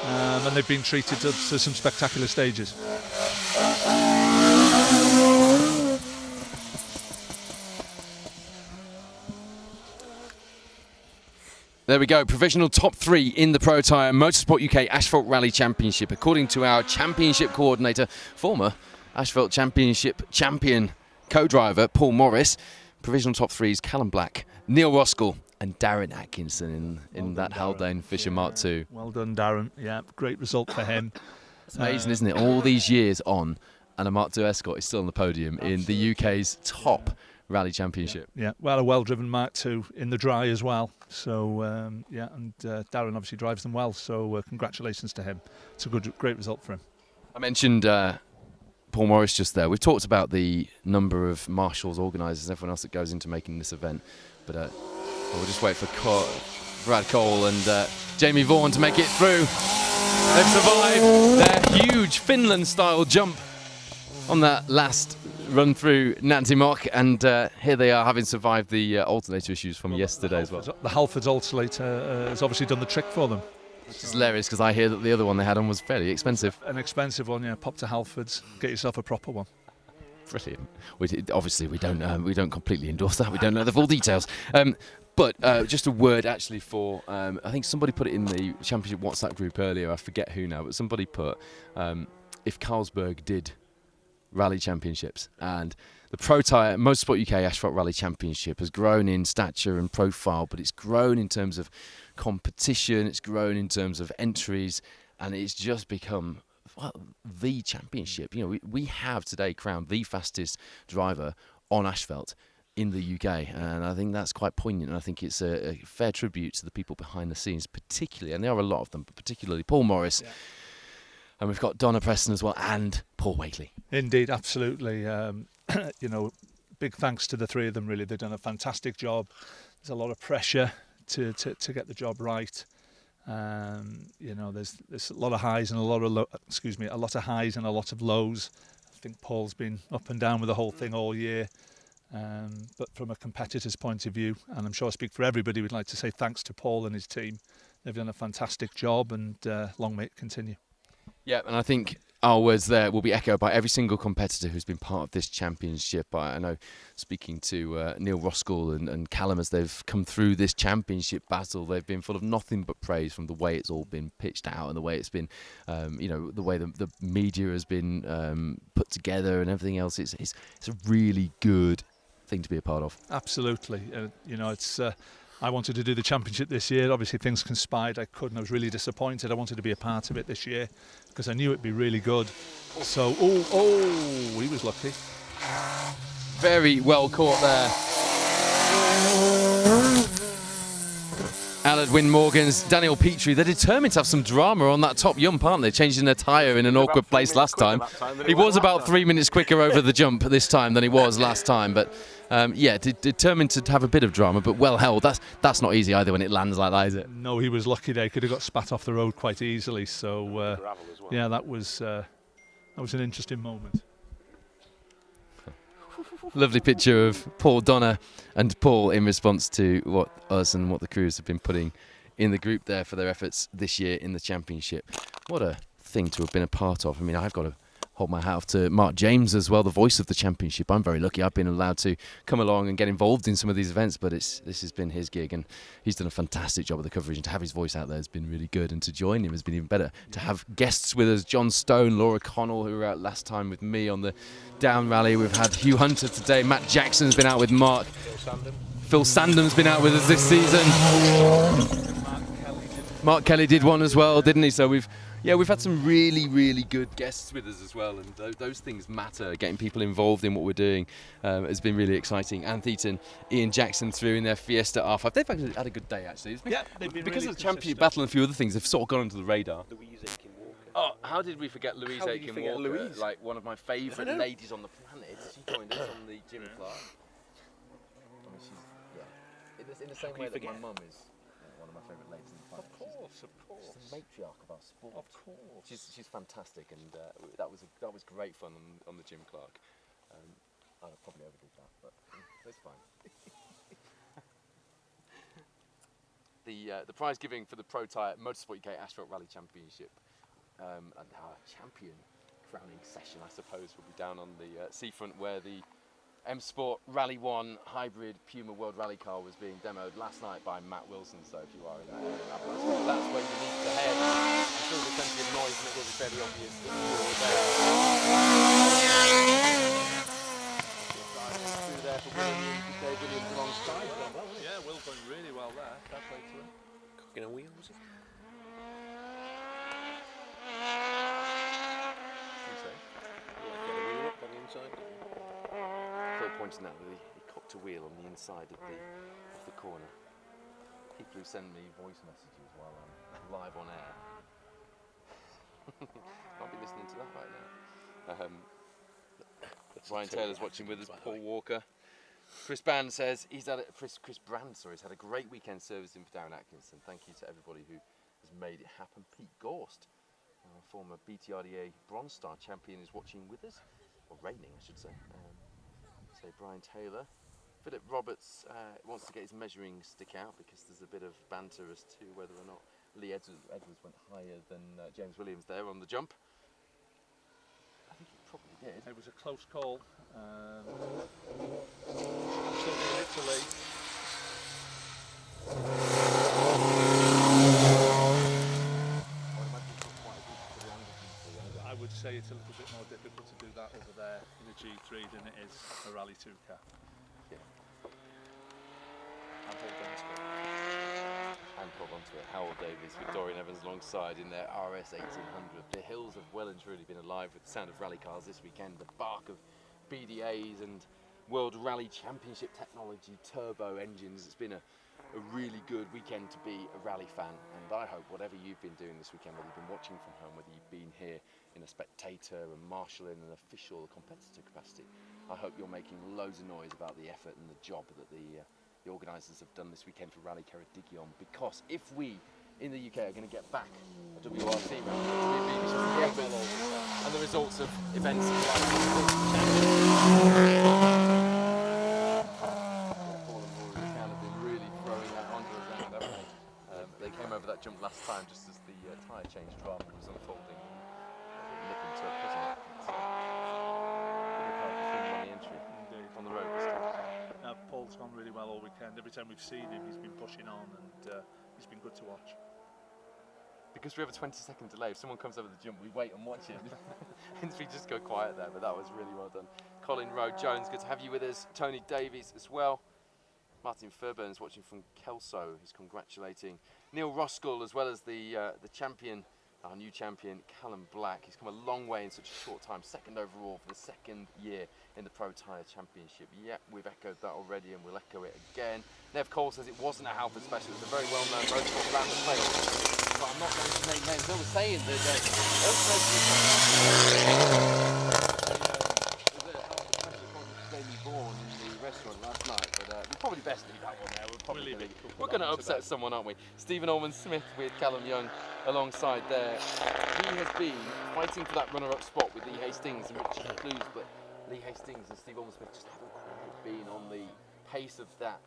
and they've been treated to some spectacular stages. There we go, provisional top three in the Protyre Motorsport UK Asphalt Rally Championship. According to our championship coordinator, former Asphalt Championship champion co-driver Paul Morris, provisional top three is Callum Black, Neil Roskell and Darren Atkinson in that Haldane Fisher Mark II. Well done, Darren. Yeah, great result for him. It's amazing, isn't it? All these years on, and a Mark II Escort is still on the podium in the UK's top rally championship. Yeah, well, a well-driven Mark II in the dry as well. So, and Darren obviously drives them well, so congratulations to him. It's a great result for him. I mentioned Paul Morris just there. We've talked about the number of marshals, organisers and everyone else that goes into making this event, but we'll just wait for Brad Cole and Jamie Vaughan to make it through. They've survived their huge Finland-style jump on that last run through Nantimark, and here they are, having survived the alternator issues from yesterday as well. The Halfords alternator has obviously done the trick for them. Which is hilarious, because I hear that the other one they had on was fairly expensive. An expensive one, yeah. Pop to Halfords, get yourself a proper one. Brilliant. Obviously, we don't completely endorse that. We don't know the full details. But just a word actually for, I think somebody put it in the championship WhatsApp group earlier. I forget who now, but somebody put, if Carlsberg did rally championships, and the Protyre Motorsport UK Asphalt Rally Championship has grown in stature and profile, but it's grown in terms of competition, it's grown in terms of entries, and it's just become the championship. We have today crowned the fastest driver on asphalt in the UK, and I think that's quite poignant, and I think it's a fair tribute to the people behind the scenes, particularly, and there are a lot of them, but particularly Paul Morris, And we've got Donna Preston as well and Paul Wakely. Indeed, absolutely. Big thanks to the three of them, really. They've done a fantastic job. There's a lot of pressure to get the job right. There's a lot of highs and a lot of highs and a lot of lows. I think Paul's been up and down with the whole thing all year. But from a competitor's point of view, and I'm sure I speak for everybody, we'd like to say thanks to Paul and his team. They've done a fantastic job, and long may it continue. Yeah, and I think our words there will be echoed by every single competitor who's been part of this championship. I know, speaking to Neil Roskell and Callum, as they've come through this championship battle, they've been full of nothing but praise from the way it's all been pitched out and the way it's been, the way the media has been put together and everything else. It's a really good thing to be a part of. Absolutely. I wanted to do the championship this year. Obviously things conspired. I couldn't. I was really disappointed. I wanted to be a part of it this year because I knew it'd be really good. So, he was lucky. Very well caught there. Allard Wynne Morgans, Daniel Petrie, they're determined to have some drama on that top jump, aren't they? Changing their tyre in an awkward place last time. He was about 3 minutes quicker over the jump this time than he was last time, but determined to have a bit of drama, but well held. That's not easy either when it lands like that, is it? No, he was lucky there. He could have got spat off the road quite easily. So, that was an interesting moment. Lovely picture of Paul, Donna and Paul in response to what us and what the crews have been putting in the group there for their efforts this year in the championship. What a thing to have been a part of. I mean, I've got to hold my hat off to Mark James as well, the voice of the championship. I'm very lucky I've been allowed to come along and get involved in some of these events, but this has been his gig and he's done a fantastic job of the coverage, and to have his voice out there has been really good, and to join him has been even better. To have guests with us, John Stone, Laura Connell, who were out last time with me on the down rally. We've had Hugh Hunter today, Matt Jackson's been out with Mark. Phil Sandham's been out with us this season. Mark Kelly did one as well, didn't he? So we've had some really, really good guests with us as well, and those things matter. Getting people involved in what we're doing has been really exciting. Anne Theaton, Ian Jackson through in their Fiesta R5. They've actually had a good day, actually. They've been because really of the championship battle and a few other things, they've sort of gone under the radar. Louise Aiken Walker. Oh, how did we forget Louise Aiken Walker? Louise? Like one of my favourite ladies on the planet. She joined us on the Jim Clark. I mean, she's in the same way that my mum is one of my favourite ladies on the planet. Of course. She's the matriarch of our sport. Of course. She's fantastic, and that was great fun on the Jim Clark. I probably overdid that, but it's fine. The prize giving for the Protyre Motorsport UK Asphalt Rally Championship and our champion crowning session, I suppose, will be down on the seafront where the M Sport Rally 1 hybrid Puma World Rally car was being demoed last night by Matt Wilson. So if you are in that area, that's where you need to head. I'm sure there's plenty of noise and it will be fairly obvious that you're there. Through there for Williams alongside. Yeah, Will's going really well there. Fair play to him. Cooking a wheel, was it? Get a wheel up on the inside. Phil pointing out that he cocked a wheel on the inside of the corner. People who send me voice messages while I'm live on air. I'll be listening to that right now. Ryan Taylor's watching with us, Paul Walker. Chris Brand says he's had a great weekend servicing for Darren Atkinson. Thank you to everybody who has made it happen. Pete Gorst, former BTRDA Bronze Star champion, is watching with us, or reigning I should say. Brian Taylor. Philip Roberts wants to get his measuring stick out because there's a bit of banter as to whether or not Lee Edwards went higher than James Williams there on the jump. I think he probably did. It was a close call. Absolutely in Italy. I would say it's a little bit more difficult to do that over there in a G3 than it is a Rally 2 car. Yeah. And hold on to it. Howell Davies with Dorian Evans alongside in their RS 1800. The hills have well and truly been alive with the sound of rally cars this weekend. The bark of BDAs and World Rally Championship technology, turbo engines. It's been a really good weekend to be a rally fan, and I hope whatever you've been doing this weekend, whether you've been watching from home, whether you've been here in a spectator and marshalling an official competitor capacity, I hope you're making loads of noise about the effort and the job that the organisers have done this weekend for Rally Ceredigion, because if we in the UK are going to get back a WRC round, the effort and the results of events like have been really throwing that onto us around, haven't they? They came over that jump last time just as the tyre change drama was unfolding. Nipping to it, wasn't it? On the entry. Indeed. On the road this time. Paul's gone really well all weekend. Every time we've seen him, he's been pushing on, and he's been good to watch. Because we have a 20-second delay, if someone comes over the jump, we wait and watch it. And we just go quiet there, but that was really well done. Colin Rowe Jones, good to have you with us. Tony Davies as well. Martin Fairbairn is watching from Kelso. He's congratulating Neil Roskell as well as the champion, our new champion, Callum Black. He's come a long way in such a short time. Second overall for the second year in the Protyre Championship. Yeah, we've echoed that already and we'll echo it again. Nev Cole says it wasn't a Halford special. It was a very well-known motorsport brand that failed. But I'm not going to name names. They were saying that the Halford special Jamie Vaughan in the restaurant last night, but we'll probably best leave that one there. We're going to upset someone, aren't we? Stephen Allman-Smith with Callum Young alongside there. He has been fighting for that runner-up spot with Lee Hastings and Richard Clues, but Lee Hastings and Steve Allman-Smith just haven't quite been on the pace of that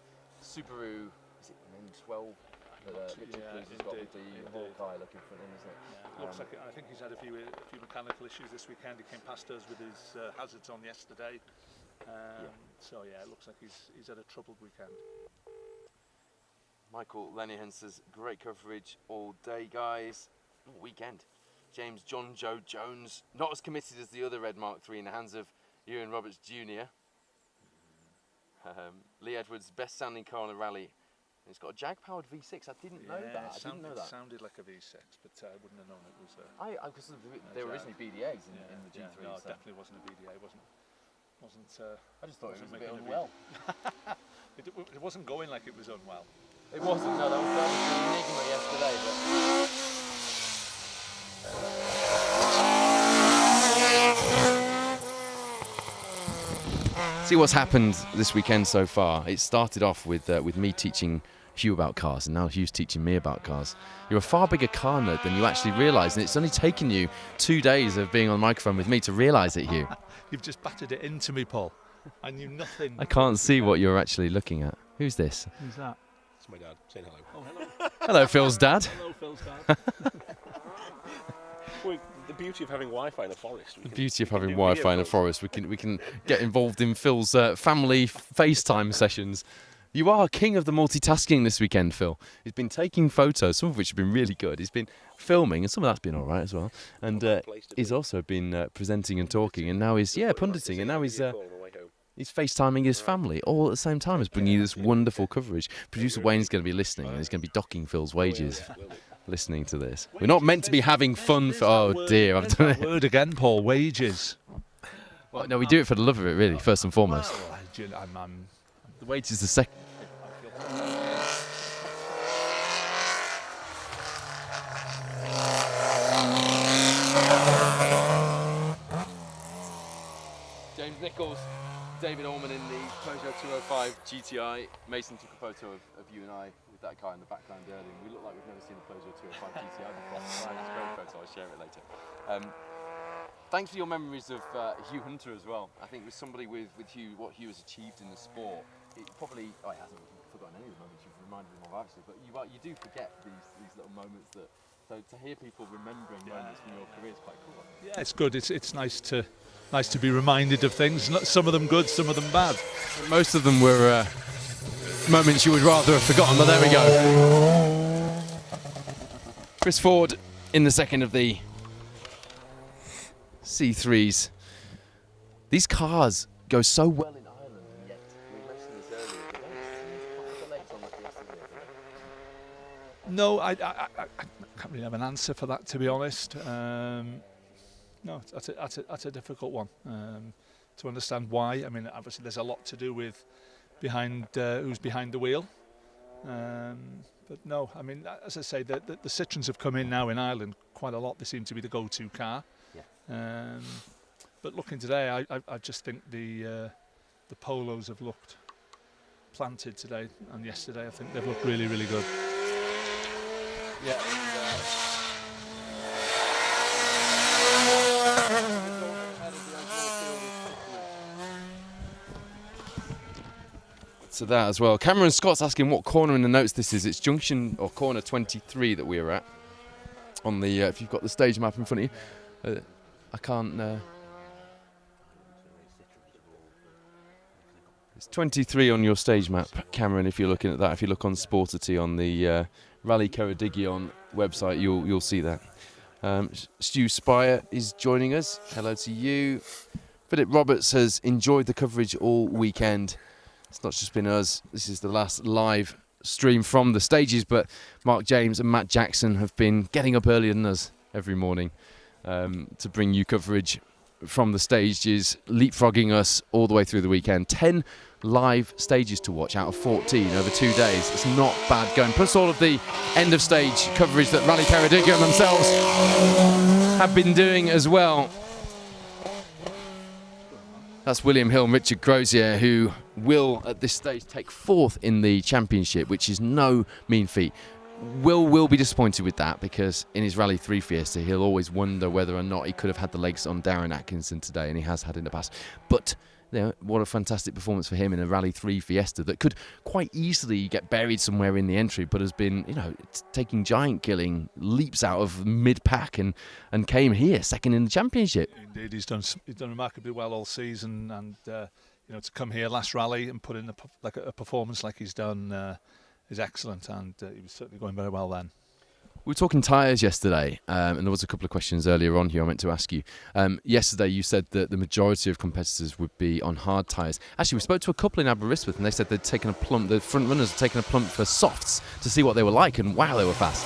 Subaru, is it an M12? Richard Clues has got with the Hawkeye looking for him, isn't it? Yeah, looks like it. I think he's had a few mechanical issues this weekend. He came past us with his hazards on yesterday. So yeah, it looks like he's had a troubled weekend. Michael Lenihan says, great coverage all day, guys. Weekend. James John Joe Jones, not as committed as the other Red Mark III in the hands of Ewan Roberts Jr. Lee Edwards, best sounding car on the rally. It's got a Jag-powered V6. I didn't know that. I didn't know that. It sounded like a V6, but I wouldn't have known it was. Because they were originally BDAs in the G3. Yeah, no, it definitely wasn't a BDA. It wasn't. I just thought it was a bit unwell. unwell. It wasn't going like it was unwell. It wasn't. No, that was an enigma yesterday. But see what's happened this weekend so far. It started off with me teaching Hugh about cars, and now Hugh's teaching me about cars. You're a far bigger car nerd than you actually realise, and it's only taken you 2 days of being on the microphone with me to realise it, Hugh. You've just battered it into me, Paul. I knew nothing. I can't see what you're actually looking at. Who's this? Who's that? It's my dad saying hello. Oh, hello. Hello, Phil's dad. Hello, Phil's dad. Well, the beauty of having Wi-Fi in the forest. The beauty of having Wi-Fi in the forest. We can get involved in Phil's family FaceTime sessions. You are king of the multitasking this weekend, Phil. He's been taking photos, some of which have been really good. He's been filming, and some of that's been all right as well. And he's also been presenting and talking, and now he's punditing, and now he's FaceTiming his family all at the same time as bringing you this wonderful coverage. Producer Wayne's going to be listening, and he's going to be docking Phil's wages listening to this. We're not meant to be having fun for... Oh, dear, I've done it. Word again, Paul, wages. Well, no, we do it for the love of it, really, first and foremost. The wages the second. James Nichols, David Allman in the Peugeot 205 GTI. Mason took a photo of you and I with that car in the background earlier, and we look like we've never seen a Peugeot 205 GTI before. It's a great photo, I'll share it later. Thanks for your memories of Hugh Hunter as well. I think with somebody with Hugh, what Hugh has achieved in the sport, it probably, he hasn't forgotten any of the moments you've reminded him of actually, but you do forget these little moments that, so to hear people remembering moments from your career is quite cool. Yeah, it's good. It's nice to be reminded of things. Some of them good, some of them bad. Most of them were moments you would rather have forgotten, but there we go. Chris Ford in the second of the C3s. These cars go so well in Ireland, and yet we mentioned this earlier. Quite late on the Fiesta vehicle. No, I can't really have an answer for that, to be honest. No, that's a difficult one. to understand why. I mean, obviously there's a lot to do with who's behind the wheel. But no, I mean, as I say, the Citroens have come in now in Ireland quite a lot. They seem to be the go-to car. Yeah. But looking today, I just think the Polos have looked planted today, and yesterday I think they've looked really, really good. Yeah. So that as well. Cameron Scott's asking what corner in the notes this is. It's junction or corner 23 that we're at. On the if you've got the stage map in front of you, I can't. It's 23 on your stage map, Cameron. If you're looking at that, if you look on Sportity on the Rally Ceredigion website, you'll see that. Stu Spire is joining us. Hello to you. Philip Roberts has enjoyed the coverage all weekend. It's not just been us. This is the last live stream from the stages, but Mark James and Matt Jackson have been getting up earlier than us every morning to bring you coverage from the stages, leapfrogging us all the way through the weekend. 10 live stages to watch out of 14 over 2 days. It's not bad going. Plus all of the end of stage coverage that Rally Ceredigion themselves have been doing as well. That's William Hill and Richard Crozier, who will at this stage take 4th in the championship, which is no mean feat. Will be disappointed with that, because in his Rally 3 Fiesta he'll always wonder whether or not he could have had the legs on Darren Atkinson today, and he has had in the past. But you know, what a fantastic performance for him in a Rally 3 Fiesta that could quite easily get buried somewhere in the entry, but has been, you know, taking giant killing leaps out of mid-pack and came here second in the championship. Indeed, he's done remarkably well all season, and you know, to come here last rally and put in a performance like he's done is excellent, and he was certainly going very well then. We were talking tyres yesterday, and there was a couple of questions earlier on here I meant to ask you. Yesterday you said that the majority of competitors would be on hard tyres. Actually, we spoke to a couple in Aberystwyth, and they said they'd taken a plump, the front runners had taken a plump for softs to see what they were like, and wow, they were fast.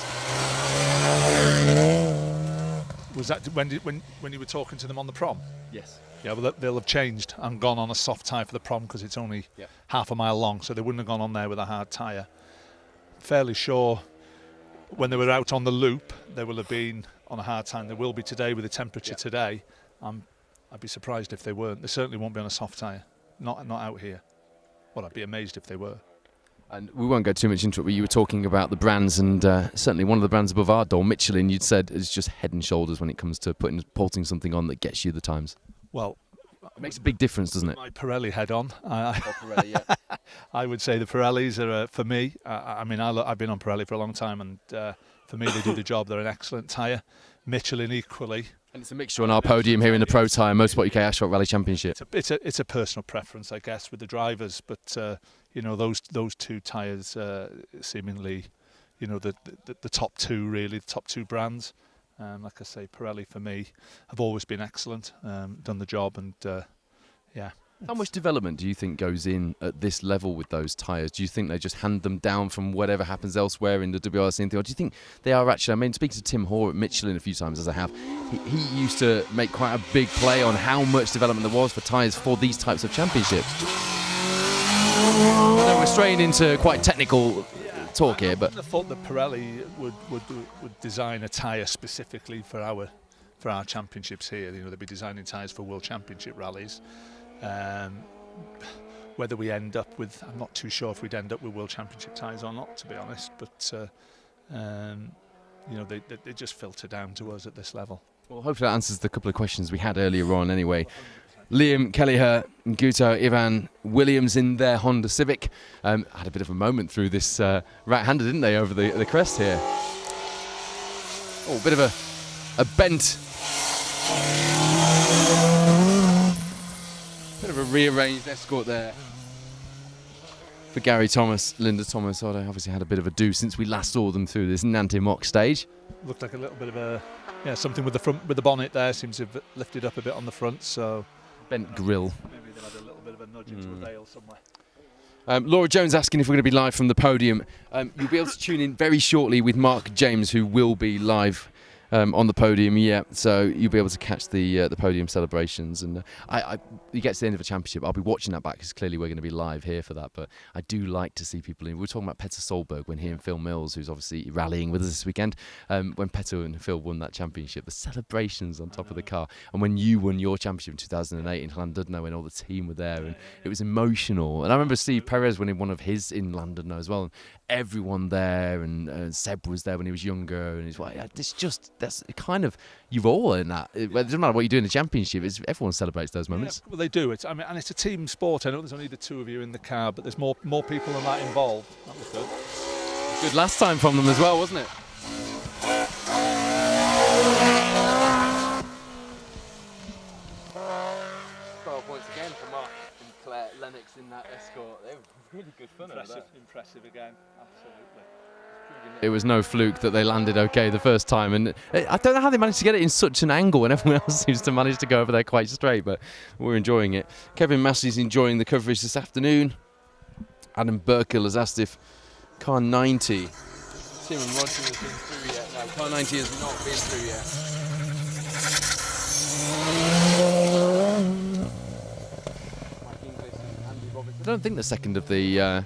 Was that when you were talking to them on the prom? Yes. Yeah, well, they'll have changed and gone on a soft tyre for the prom, because it's only half a mile long, so they wouldn't have gone on there with a hard tyre. Fairly sure when they were out on the loop, they will have been on a hard time. They will be today with the temperature today. I'd be surprised if they weren't. They certainly won't be on a soft tyre. Not out here. Well, I'd be amazed if they were. And we won't go too much into it, but you were talking about the brands, and certainly one of the brands above our door, Michelin, you'd said is just head and shoulders when it comes to porting something on that gets you the times. Well, it makes a big difference, doesn't it? My Pirelli head on. Pirelli, yeah. I would say the Pirellis are, for me, I mean, I've been on Pirelli for a long time, and for me, they do the job. They're an excellent tyre. Michelin equally. And it's a mixture on our podium here in the Protyre Motorsport UK Asphalt Rally Championship. It's a personal preference, I guess, with the drivers, but you know, those two tyres seemingly, you know, the top two, really, the top two brands. Like I say, Pirelli for me have always been excellent, done the job, and yeah. How much development do you think goes in at this level with those tyres? Do you think they just hand them down from whatever happens elsewhere in the WRC and thing, or do you think they are actually, I mean, speaking to Tim Hoare at Michelin a few times, as I have, he used to make quite a big play on how much development there was for tyres for these types of championships. I know we're straying into quite technical talk here, but I thought that Pirelli would design a tyre specifically for our championships here. You know, they'd be designing tyres for World Championship rallies. Whether we end up with, I'm not too sure if we'd end up with World Championship tyres or not, to be honest. But you know, they just filter down to us at this level. Well, hopefully that answers the couple of questions we had earlier on. Anyway, Liam Kelleher, Guto, Ivan Williams in their Honda Civic had a bit of a moment through this right-hander, didn't they, over the crest here? Oh, a bit of a bent. Bit of a rearranged escort there for Gary Thomas, Linda Thomas. Oh, they obviously had a bit of a do since we last saw them through this Nanty mock stage. Looked like a little bit of a, something with the bonnet there, seems to have lifted up a bit on the front, so bent grill. Maybe they had a little bit of a nudge into a veil somewhere. Laura Jones asking if we're going to be live from the podium. You'll be able to tune in very shortly with Mark James, who will be live on the podium, yeah. So you'll be able to catch the podium celebrations, and you get to the end of a championship. I'll be watching that back because clearly we're going to be live here for that. But I do like to see people in. We were talking about Petter Solberg when he and Phil Mills, who's obviously rallying with us this weekend, when Petter and Phil won that championship, the celebrations on top of the car, and when you won your championship in 2008 in Llandudno, when all the team were there, and it was emotional. And I remember Steve Perez winning one of his in Llandudno as well, and everyone there, and Seb was there when he was younger, and he's like, that's kind of, you've all in that. It doesn't matter what you do in the championship, everyone celebrates those moments. Yeah, well, they do. And it's a team sport. I know there's only the two of you in the car, but there's more people than that involved. That was good. Good last time from them as well, wasn't it? 12 points again for Mark and Claire Lennox in that escort. They were really good fun. Impressive again. Absolutely. It was no fluke that they landed okay the first time, and I don't know how they managed to get it in such an angle when everyone else seems to manage to go over there quite straight, but we're enjoying it. Kevin Massey's enjoying the coverage this afternoon. Adam Burkill has asked if car 90, Tim and Roger has been through yet. No, car 90 has not been through yet. I don't think the second of the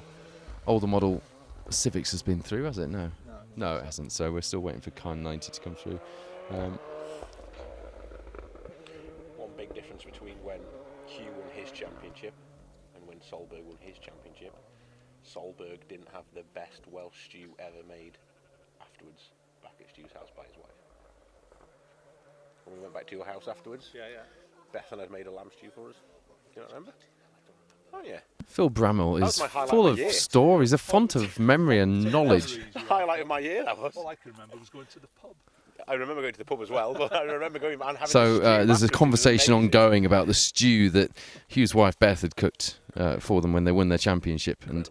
older model Civics has been through, has it? No, it hasn't. So we're still waiting for car 90 to come through. One big difference between when Hugh won his championship and when Solberg won his championship, Solberg didn't have the best Welsh stew ever made afterwards back at Stu's house by his wife. When we went back to your house afterwards, Bethan had made a lamb stew for us. Do you not remember? Oh yeah. Phil Bramall is full of stories, a font of memory and knowledge. The highlight of my year, that was. All I can remember was going to the pub. I remember going to the pub as well, but I remember going and having So there's a conversation ongoing about the stew that Hugh's wife Beth had cooked for them when they won their championship, and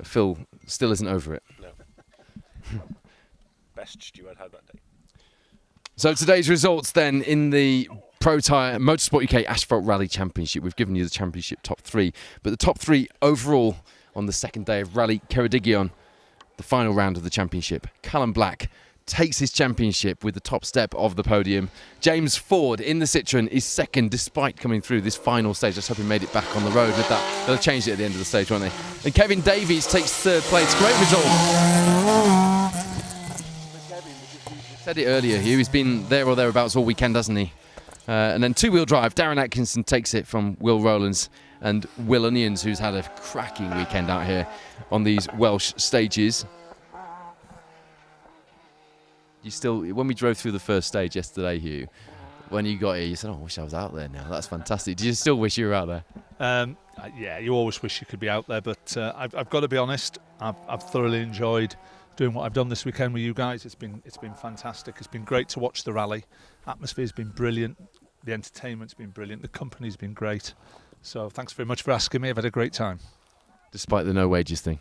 Phil still isn't over it. No. Best stew I'd had that day. So today's results then in the Protyre Motorsport UK Asphalt Rally Championship. We've given you the championship top three, but the top three overall on the second day of Rally Ceredigion, the final round of the championship. Callum Black takes his championship with the top step of the podium. James Ford in the Citroen is second despite coming through this final stage. Let's hope he made it back on the road with that. They'll change it at the end of the stage, won't they? And Kevin Davies takes third place. Great result. Said it earlier, Hugh. He's been there or thereabouts all weekend, hasn't he? And then two-wheel drive, Darren Atkinson takes it from Will Rowlands and Will Onions, who's had a cracking weekend out here on these Welsh stages. You still, when we drove through the first stage yesterday, Hugh, when you got here, you said, "Oh, I wish I was out there now. That's fantastic." Do you still wish you were out there? Yeah, you always wish you could be out there, but I've got to be honest. I've thoroughly enjoyed doing what I've done this weekend with you guys. It's been fantastic. It's been great to watch the rally. Atmosphere's been brilliant. The entertainment's been brilliant. The company's been great. So thanks very much for asking me. I've had a great time. Despite the no wages thing.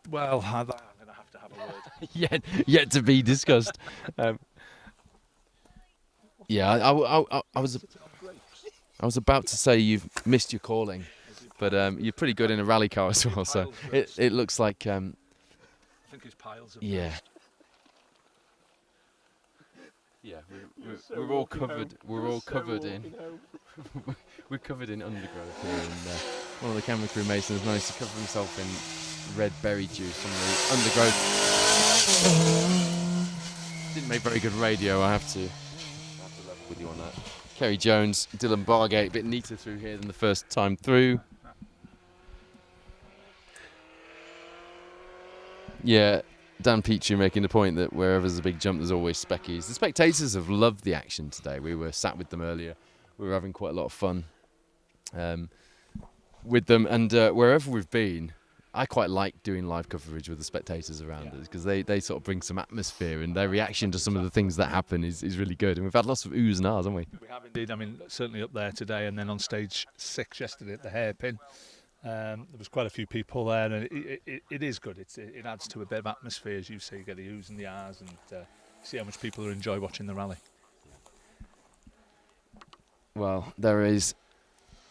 Well, I'm going to have a word. yet to be discussed. Yeah, I was about to say you've missed your calling, but you're pretty good in a rally car as well. So it looks like. I think his piles. Yeah. Yeah, we're all covered. We're all covered in. We're covered in undergrowth here, and one of the camera crew masons managed to cover himself in red berry juice from the undergrowth. Didn't make very good radio. I have to level with you on that. Kerry Jones, Dylan Bargate, a bit neater through here than the first time through. Yeah. Dan Petrie making the point that wherever there's a big jump, there's always speckies. The spectators have loved the action today. We were sat with them earlier. We were having quite a lot of fun with them. And wherever we've been, I quite like doing live coverage with the spectators around us because they sort of bring some atmosphere, and their reaction to some of the things that happen is really good. And we've had lots of oohs and ahs, haven't we? We have indeed. I mean, certainly up there today, and then on stage 6 yesterday at the hairpin. There was quite a few people there, and it is good. It adds to a bit of atmosphere, as you say. You get the oohs and the ahs, and see how much people enjoy watching the rally. Well, there is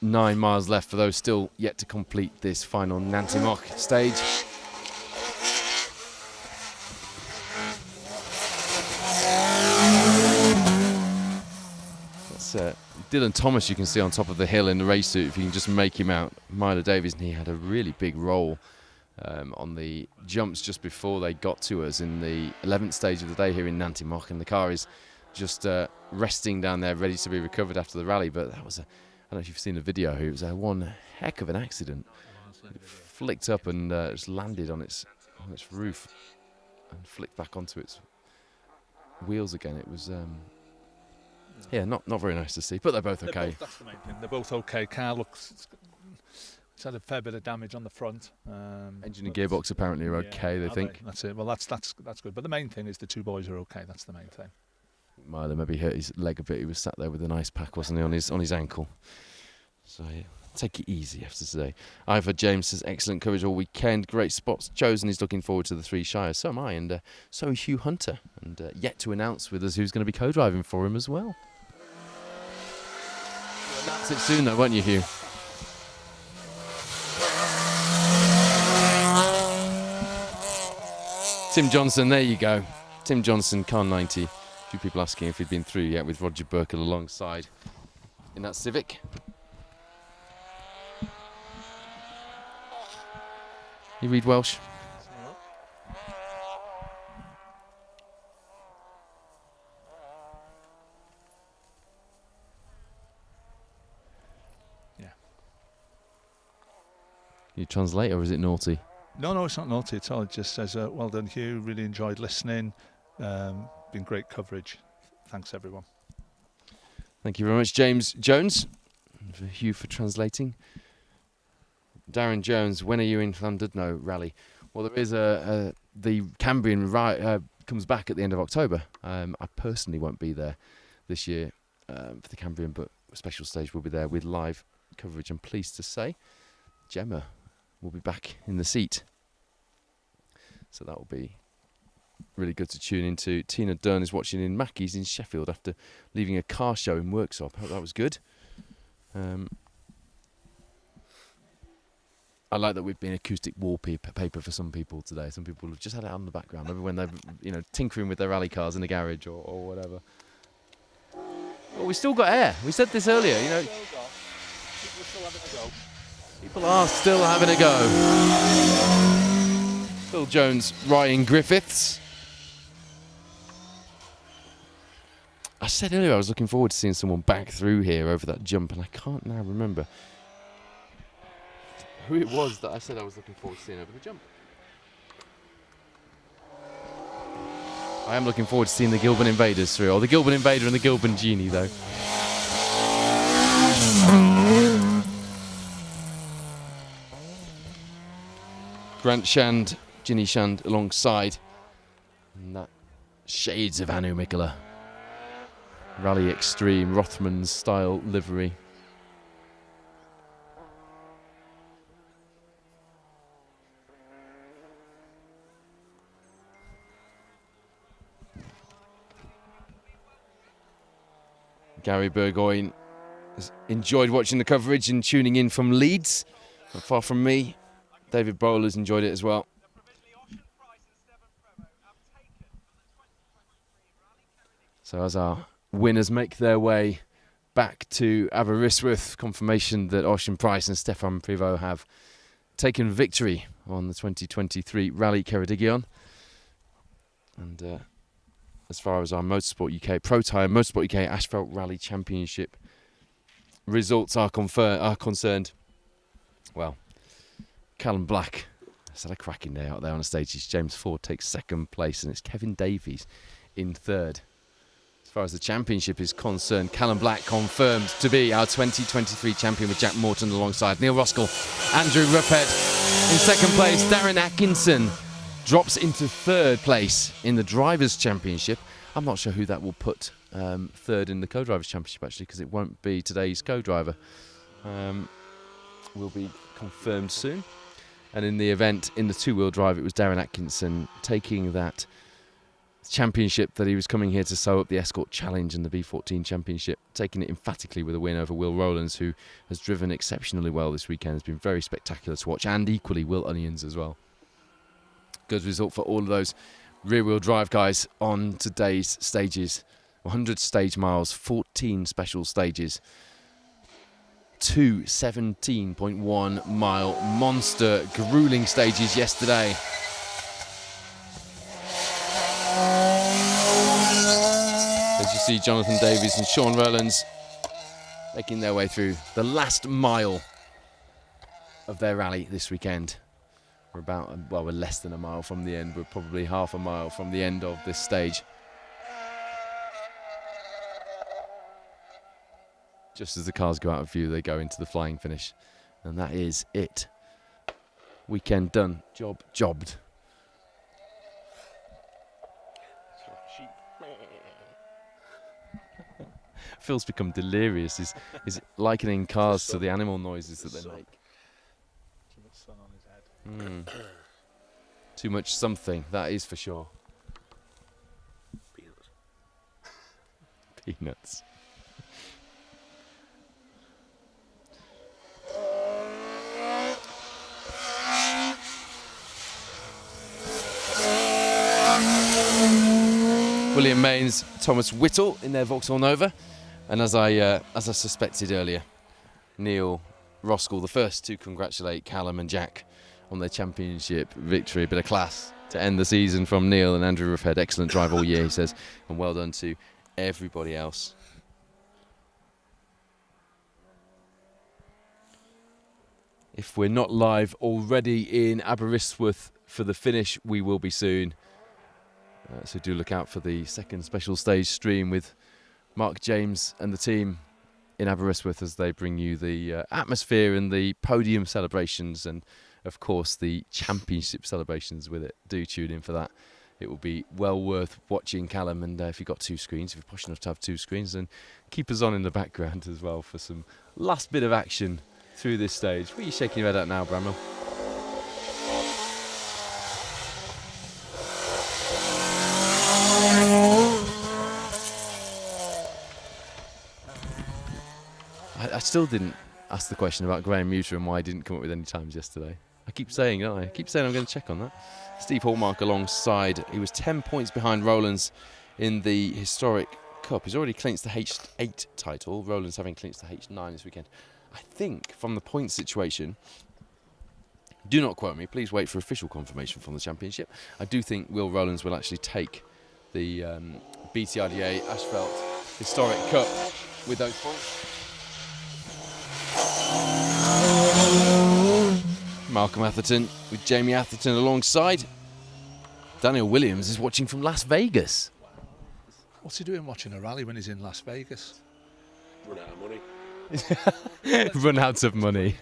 9 miles left for those still yet to complete this final Nancy Mock stage. Dylan Thomas, you can see on top of the hill in the race suit, if you can just make him out. Milo Davies, and he had a really big roll on the jumps just before they got to us in the 11th stage of the day here in Nanty-Moch, and the car is just resting down there, ready to be recovered after the rally. But that was I don't know if you've seen the video. It was one heck of an accident. It flicked up and just landed on its roof and flicked back onto its wheels again. It was not very nice to see, but they're both okay. That's the main thing. They're both okay. Car looks, it's had a fair bit of damage on the front. Engine and gearbox apparently are okay, they think. That's it. Well, that's good. But the main thing is the two boys are okay. That's the main thing. Milo maybe hurt his leg a bit. He was sat there with an ice pack, wasn't he, on his ankle. So yeah, take it easy after today. Ivor James says excellent coverage all weekend. Great spots chosen. He's looking forward to the Three Shires. So am I, and so is Hugh Hunter. And yet to announce with us who's going to be co-driving for him as well. You'll announce it soon though, won't you, Hugh? Tim Johnson, there you go. Tim Johnson, car 90. A few people asking if he'd been through yet with Roger Burkle alongside in that Civic. You read Welsh? Yeah. You translate, or is it naughty? No, it's not naughty at all. It just says, well done, Hugh. Really enjoyed listening. Been great coverage. Thanks, everyone. Thank you very much, James Jones, and for Hugh for translating. Darren Jones, when are you in Llandudno rally? Well, there is the Cambrian comes back at the end of October. I personally won't be there this year for the Cambrian, but a special stage will be there with live coverage. I'm pleased to say Gemma will be back in the seat, so that will be really good to tune into. Tina Dern is watching in Mackey's in Sheffield after leaving a car show in Worksop. Hope that was good. I like that we've been acoustic wallpaper for some people today. Some people have just had it on the background, maybe when they're tinkering with their rally cars in the garage or whatever. Well, we've still got air. We said this earlier, We're still having a go. People are still having a go. Phil Jones, Ryan Griffiths. I said earlier I was looking forward to seeing someone back through here over that jump, and I can't now remember who it was that I said I was looking forward to seeing over the jump. I am looking forward to seeing the Gilburn Invaders through, or the Gilburn Invader and the Gilburn Genie, though. Grant Shand, Ginny Shand alongside. And that shades of Anu Mikkola. Rally Extreme, Rothmans style livery. Gary Burgoyne has enjoyed watching the coverage and tuning in from Leeds, not far from me. David Bowler's enjoyed it as well. So as our winners make their way back to Aberystwyth, confirmation that Ocean Price and Stefan Privot have taken victory on the 2023 Rally Ceredigion. And as far as our Motorsport UK, Protyre Motorsport UK Asphalt Rally Championship results are concerned, well, Callum Black has had a cracking day out there on the stages. James Ford takes second place, and it's Kevin Davies in third. As far as the championship is concerned, Callum Black confirmed to be our 2023 champion with Jack Morton alongside Neil Roskell, Andrew Ruppert in second place. Darren Atkinson drops into third place in the Drivers' Championship. I'm not sure who that will put third in the Co-Drivers' Championship, actually, because it won't be today's co-driver. Will be confirmed soon. And in the event, in the two-wheel drive, it was Darren Atkinson taking that championship that he was coming here to sew up the Escort Challenge and the V14 Championship, taking it emphatically with a win over Will Rowlands, who has driven exceptionally well this weekend. It's been very spectacular to watch, and equally Will Onions as well. Good result for all of those rear-wheel drive guys on today's stages. 100 stage miles, 14 special stages, 2 17.1 mile monster grueling stages yesterday. As you see, Jonathan Davies and Sean Rowlands making their way through the last mile of their rally this weekend. We're less than a mile from the end. We're probably half a mile from the end of this stage. Just as the cars go out of view, they go into the flying finish. And that is it. Weekend done. Job jobbed. Phil's become delirious. He's likening cars to the animal noises that they make. Too much sun on his head. Too much something, that is for sure. Peanuts. Peanuts. William Mains, Thomas Whittle in their Vauxhall Nova. And as I suspected earlier, Neil Roskell, the first to congratulate Callum and Jack on their championship victory. A bit of class to end the season from Neil, and Andrew Ruffhead. Excellent drive all year, he says, and well done to everybody else. If we're not live already in Aberystwyth for the finish, we will be soon. So do look out for the second special stage stream with Mark James and the team in Aberystwyth as they bring you the atmosphere and the podium celebrations and, of course, the championship celebrations with it. Do tune in for that. It will be well worth watching, Callum. And if you've got 2 screens, if you're posh enough to have 2 screens, then keep us on in the background as well for some last bit of action through this stage. What are you shaking your head at now, Bramwell? I still didn't ask the question about Graham Muter and why he didn't come up with any times yesterday. I keep saying, don't I? I keep saying I'm going to check on that. Steve Hallmark alongside. He was 10 points behind Rowlands in the historic Cup. He's already clinched the H8 title. Rowlands having clinched the H9 this weekend. I think from the point situation, do not quote me, please wait for official confirmation from the championship. I do think Will Rowlands will actually take the BTRDA Asphalt Historic Cup with those points. Malcolm Atherton with Jamie Atherton alongside. Daniel Williams is watching from Las Vegas. What's he doing watching a rally when he's in Las Vegas? Run out of money. Run out of money.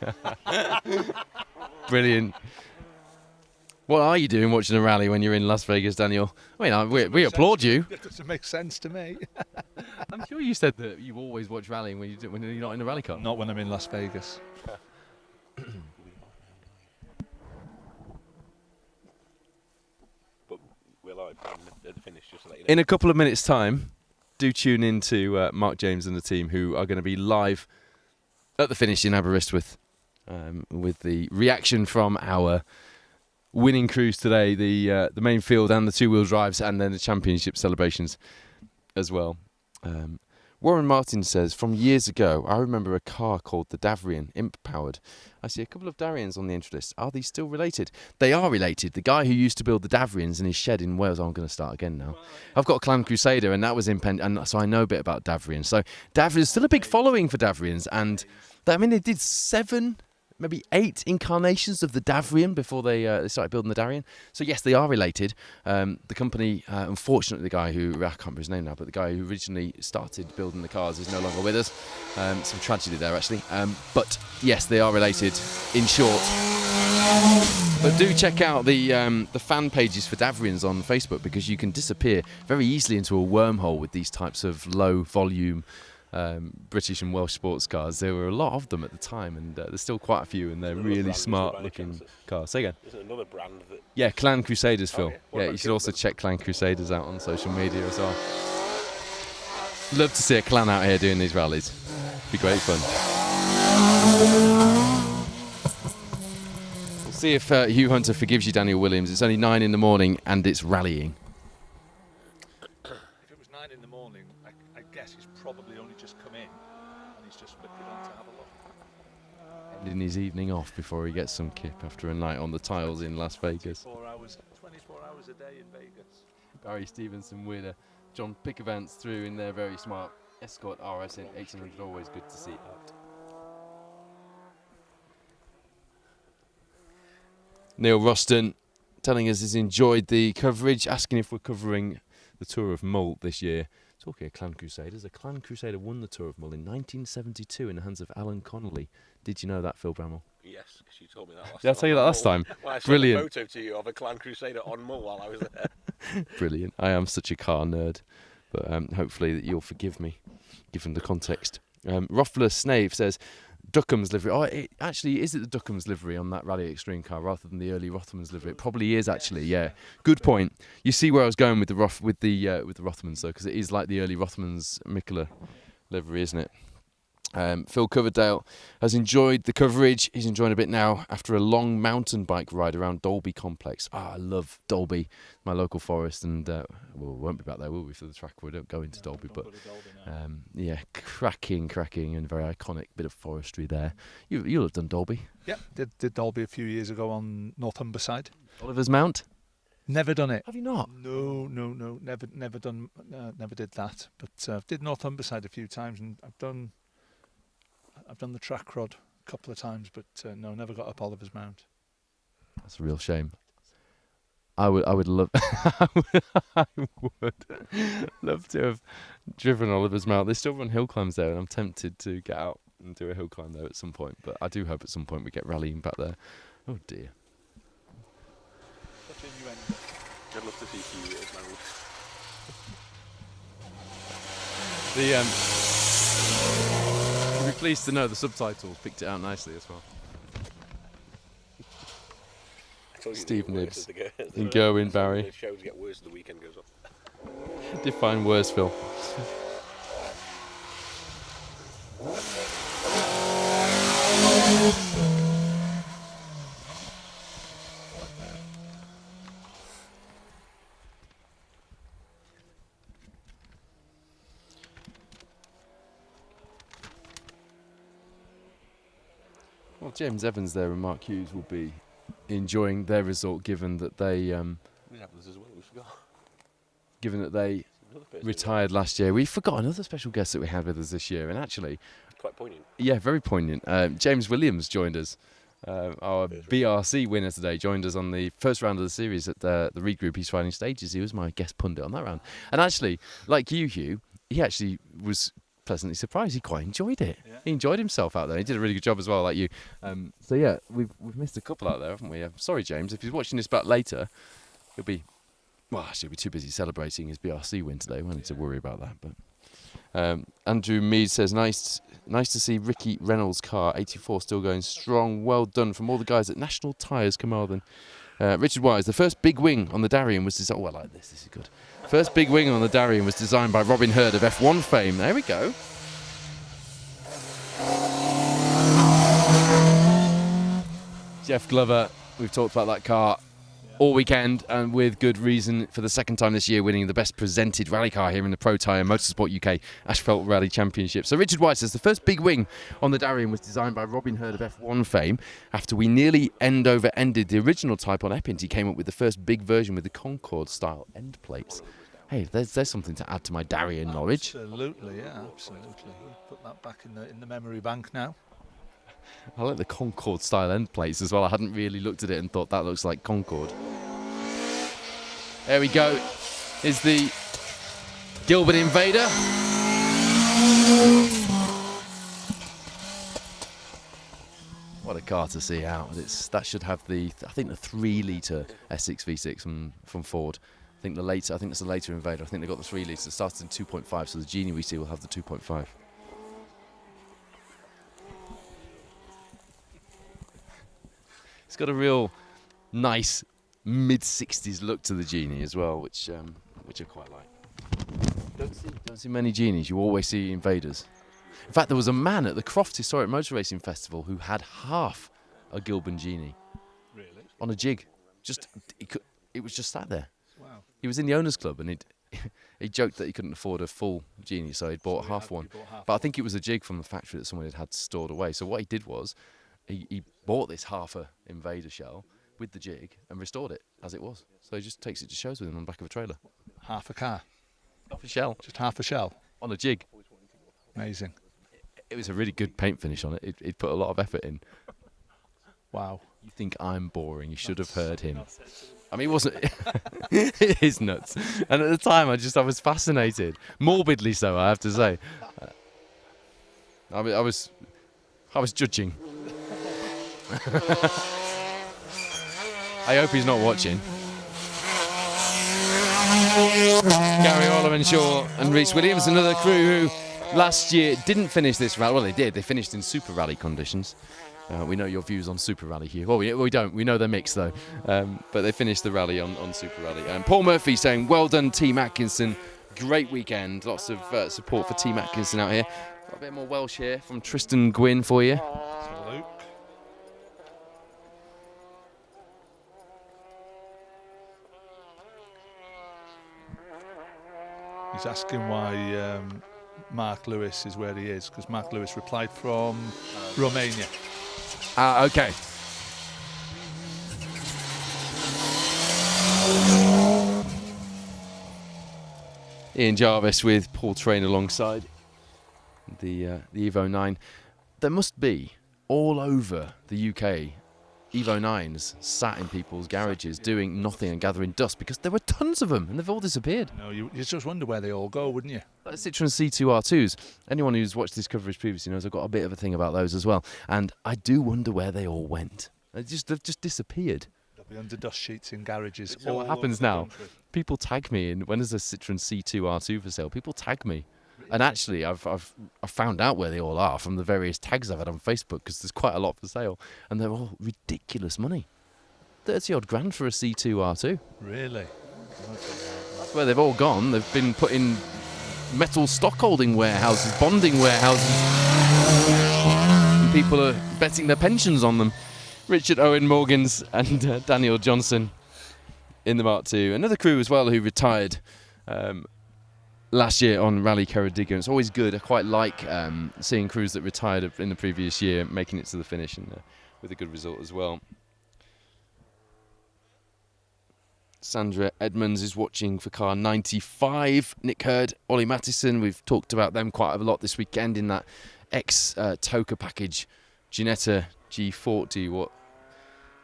Brilliant. What are you doing watching a rally when you're in Las Vegas, Daniel? I mean, we applaud you. It doesn't make sense to me. I'm sure you said that you always watch rallying when you're not in a rally car. Not when I'm in Las Vegas. But we're live at the finish, just to let you know. In a couple of minutes' time, do tune in to Mark James and the team, who are going to be live at the finish in Aberystwyth with the reaction from our winning crews today, the main field and the 2-wheel drives, and then the championship celebrations as well. Warren Martin says, from years ago, I remember a car called the Davrian, imp-powered. I see a couple of Darians on the entry list. Are these still related? They are related. The guy who used to build the Davrians in his shed in Wales, I'm going to start again now. I've got a Clan Crusader, and that was and so I know a bit about Davrians. So Davrians, still a big following for Davrians, and they did 7, maybe 8 incarnations of the Davrian before they started building the Darian. So yes, they are related. The company, unfortunately, the guy who, I can't remember his name now, but the guy who originally started building the cars is no longer with us. Some tragedy there, actually. But yes, they are related, in short. But do check out the fan pages for Davrians on Facebook, because you can disappear very easily into a wormhole with these types of low volume British and Welsh sports cars. There were a lot of them at the time, and there's still quite a few, and they're really smart looking cars. Say again. Is it another brand that... Yeah, Clan Crusaders, Phil. Yeah. Yeah, you should also check Clan Crusaders out on social media as well. Love to see a clan out here doing these rallies. Be great fun. We'll see if Hugh Hunter forgives you, Daniel Williams. It's only 9 in the morning and it's rallying. If it was 9 in the morning, probably only just come in, and he's just flicked it on to have a look. Ending his evening off before he gets some kip after a night on the tiles in Las Vegas. 24 hours a day in Vegas. Barry Stevenson with John Pickavance through in their very smart Escort RSN 1800. Always good to see out. Neil Roston telling us he's enjoyed the coverage, asking if we're covering the Tour of Mull this year. Talking of Clan Crusaders, a Clan Crusader won the Tour of Mull in 1972 in the hands of Alan Connolly. Did you know that, Phil Bramall? Yes, because you told me that last time. Did I tell you that last time? Well, I sent Brilliant. a photo to you of a Clan Crusader on Mull while I was there. Brilliant. I am such a car nerd, but hopefully that you'll forgive me, given the context. Roffler Snave says, Duckham's livery. Oh, is it the Duckham's livery on that Rally Extreme car rather than the early Rothmans livery? It probably is actually. Yeah, good point. You see where I was going with the Rothmans though, because it is like the early Rothmans Mikola livery, isn't it? Phil Coverdale has enjoyed the coverage. He's enjoying a bit now after a long mountain bike ride around Dolby Complex. I love Dolby, my local forest, and we won't be back there, will we, for the track? We don't go into Dolby, but yeah, cracking and very iconic bit of forestry there. You'll have done Dolby. Yeah, did Dolby a few years ago on North Humberside. Oliver's Mount. Never done it. Have you not? No, never done. Never did that. But did North Humberside a few times, and I've done the track rod a couple of times, but no, never got up Oliver's Mount. That's a real shame. I would love I would love to have driven Oliver's Mount. They still run hill climbs there, and I'm tempted to get out and do a hill climb there at some point. But I do hope at some point we get rallying back there. Oh dear. Such innuendo. I'd love to see you as married. You'll be pleased to know the subtitles picked it out nicely as well. Steve Nibbs and Gerwin Barry. The shows get worse as the weekend goes on. Define worse, Phil. Well, James Evans there and Mark Hughes will be enjoying their result, given that they We have this as well. We forgot. given that they retired last year. We forgot another special guest that we had with us this year, and actually, Quite poignant. yeah, very poignant. James Williams joined us. Our BRC winner today joined us on the first round of the series at the Reed Group East Riding Stages. He was my guest pundit on that round, and actually, like you, Hugh, he actually was pleasantly surprised. He quite enjoyed it. Yeah. He enjoyed himself out there. He did a really good job as well, like you. So yeah, we've missed a couple out there, haven't we? Sorry, James. If he's watching this back later, he'll be too busy celebrating his BRC win today. We need to worry about that. But Andrew Mead says, nice to see Ricky Reynolds' car 84 still going strong. Well done from all the guys at National Tyres Carmarthen. Richard Wise, the first big wing on the Darien was designed. Oh, I like this. This is good. First big wing on the Darien was designed by Robin Hurd of F1 fame. There we go. Jeff Glover, we've talked about that car all weekend, and with good reason, for the second time this year winning the best presented rally car here in the Protyre Motorsport UK Asphalt Rally Championship. So Richard White says the first big wing on the Darien was designed by Robin Hurd of F1 fame. After we nearly end-over-ended the original type on Epping, he came up with the first big version with the Concorde style end plates. Hey, there's something to add to my Darien knowledge. Absolutely, yeah, absolutely. Put that back in the memory bank now. I like the Concorde style end plates as well. I hadn't really looked at it and thought that looks like Concorde. There we go. Is the Gilbert Invader. What a car to see out. That should have the 3-litre S6 V6 from Ford. I think that's the later Invader. I think they got the 3 litres. It started in 2.5, so the Genie we see will have the 2.5. It's got a real nice mid-60s look to the Genie as well, which I quite like. Don't see many Genies. You always see Invaders. In fact, there was a man at the Croft Historic Motor Racing Festival who had half a Gilbert Genie. Really? On a jig. It was just sat there. Wow. He was in the owners' club, and he joked that he couldn't afford a full Genie, so he bought half one. But I think it was a jig from the factory that someone had stored away. So what he did was he bought this half a Invader shell with the jig and restored it as it was. So he just takes it to shows with him on the back of a trailer. Half a car? Half a shell. Just half a shell? On a jig. Amazing. It was a really good paint finish on it. He'd put a lot of effort in. Wow. You think I'm boring. You should have heard him. I mean, he wasn't. It is nuts. And at the time, I was fascinated. Morbidly so, I have to say. I was judging. I hope he's not watching. Gary Olivenshaw and Rhys Williams, another crew who last year didn't finish this rally. Well, they did. They finished in Super Rally conditions. We know your views on Super Rally here. Well, we don't. We know they're mixed, though. But they finished the rally on Super Rally. Paul Murphy saying, well done, Team Atkinson. Great weekend. Lots of support for Team Atkinson out here. Got a bit more Welsh here from Tristan Gwynn for you. Salute. He's asking why Mark Lewis is where he is, because Mark Lewis replied from Romania. Okay. Ian Jarvis with Paul Train alongside the Evo 9. There must be all over the UK Evo 9s sat in people's garages doing nothing and gathering dust because there were tons of them and they've all disappeared. No, you just wonder where they all go, wouldn't you? Like Citroen C2R2s. Anyone who's watched this coverage previously knows I've got a bit of a thing about those as well. And I do wonder where they all went. They've just disappeared. They'll be under dust sheets in garages. So what happens now? People tag me, and when there's a Citroen C2R2 for sale, people tag me. And actually, I've found out where they all are from the various tags I've had on Facebook, because there's quite a lot for sale, and they're all ridiculous money. 30 odd grand for a C2R2. Really? That's where they've all gone. They've been put in metal stockholding warehouses, bonding warehouses, and people are betting their pensions on them. Richard Owen Morgans and Daniel Johnson in the Mark II. Another crew as well who retired last year on Rally Ceredigion. It's always good. I quite like seeing crews that retired in the previous year making it to the finish and with a good result as well. Sandra Edmonds is watching for car 95. Nick Hurd, Ollie Mattison. We've talked about them quite a lot this weekend in that ex-Toka package. Ginetta G40, what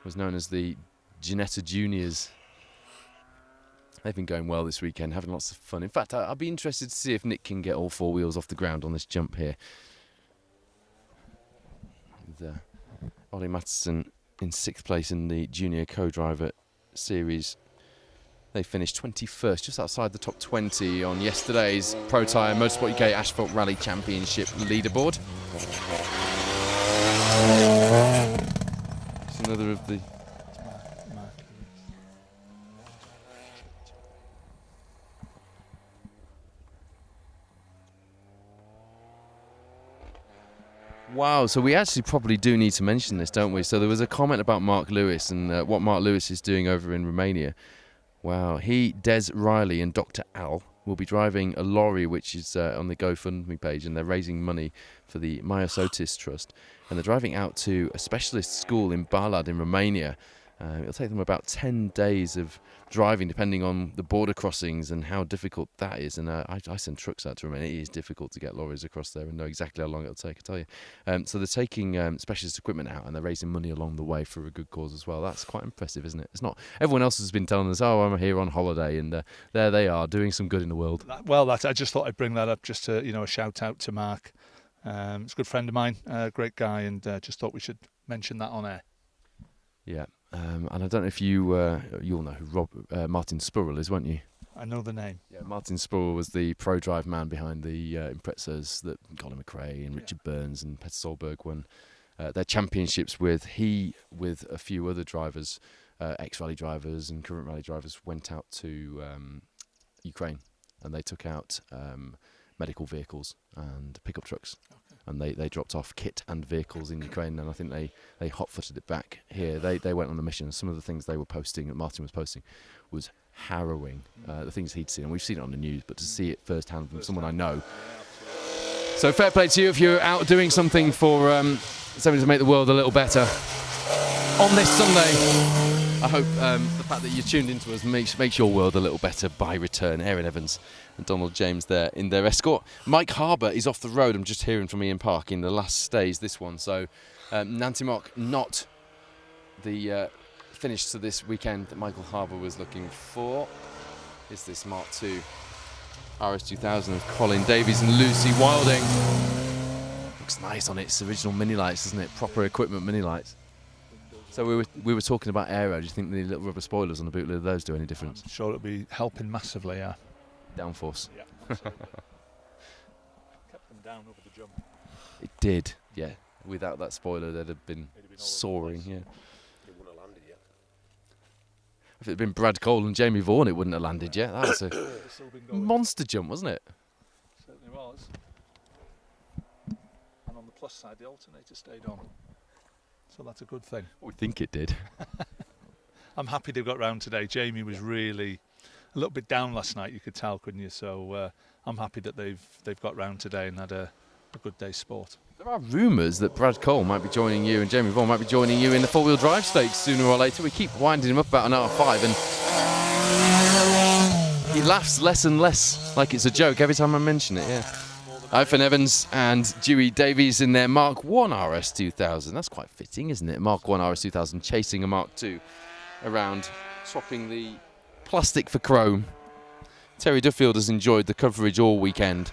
was known as the Ginetta Juniors. They've been going well this weekend, having lots of fun. In fact, I'd be interested to see if Nick can get all four wheels off the ground on this jump here. With Ollie Mattison in 6th place in the Junior Co-Driver Series. They finished 21st, just outside the top 20 on yesterday's Protyre Motorsport UK Asphalt Rally Championship leaderboard. It's another of the... Wow, so we actually probably do need to mention this, don't we? So there was a comment about Mark Lewis and what Mark Lewis is doing over in Romania. Wow, he, Des Riley and Dr. Al will be driving a lorry which is on the GoFundMe page, and they're raising money for the Myosotis Trust. And they're driving out to a specialist school in Balad in Romania. It'll take them about 10 days of driving, depending on the border crossings and how difficult that is. And I send trucks out to Romania. It is difficult to get lorries across there and know exactly how long it'll take, I tell you. So they're taking specialist equipment out and they're raising money along the way for a good cause as well. That's quite impressive, isn't it? It's not. Everyone else has been telling us, oh, I'm here on holiday, and there they are doing some good in the world. I just thought I'd bring that up just to, a shout out to Mark. It's a good friend of mine, great guy, and just thought we should mention that on air. Yeah. And I don't know if you'll know who Martin Spurrell is, won't you? I know the name. Yeah, Martin Spurrell was the pro drive man behind the Imprezas that Colin McRae and Richard Burns and Petter Solberg won their championships with. He, with a few other drivers, ex-rally drivers and current rally drivers, went out to Ukraine and they took out medical vehicles and pickup trucks. Okay. and they dropped off kit and vehicles in Ukraine, and I think they hot-footed it back here. They went on a mission. Some of the things they were posting, that Martin was posting, was harrowing. The things he'd seen, and we've seen it on the news, but to see it firsthand from someone I know. So fair play to you if you're out doing something for something to make the world a little better on this Sunday. I hope the fact that you tuned into us makes your world a little better by return. Aaron Evans and Donald James there in their escort. Mike Harbour is off the road. I'm just hearing from Ian Park in the last stage, this one. So Nancy Mock, not the finish to this weekend that Michael Harbour was looking for. Is this Mark II RS2000 of Colin Davies and Lucy Wilding. Looks nice on its original mini lights, doesn't it? Proper equipment mini lights. So we were talking about aero. Do you think the little rubber spoilers on the bootlet of those do any difference? I'm sure it'll be helping massively, yeah. Downforce. Yeah, absolutely. Kept them down over the jump. It did, yeah. Without that spoiler, they'd have been soaring, yeah. It wouldn't have landed yet. If it had been Brad Cole and Jamie Vaughan, it wouldn't have landed yet. That was a monster jump, wasn't it? Certainly was. And on the plus side, the alternator stayed on. So that's a good thing. We think it did. I'm happy they've got round today. Jamie was really a little bit down last night, you could tell, couldn't you? So I'm happy that they've got round today and had a good day's sport. There are rumours that Brad Cole might be joining you and Jamie Vaughan might be joining you in the four-wheel drive stakes sooner or later. We keep winding him up about an R5 and he laughs less and less like it's a joke every time I mention it, yeah. Ivan Evans and Dewey Davies in their Mark I RS2000. That's quite fitting, isn't it? Mark I RS2000 chasing a Mark II around, swapping the plastic for chrome. Terry Duffield has enjoyed the coverage all weekend.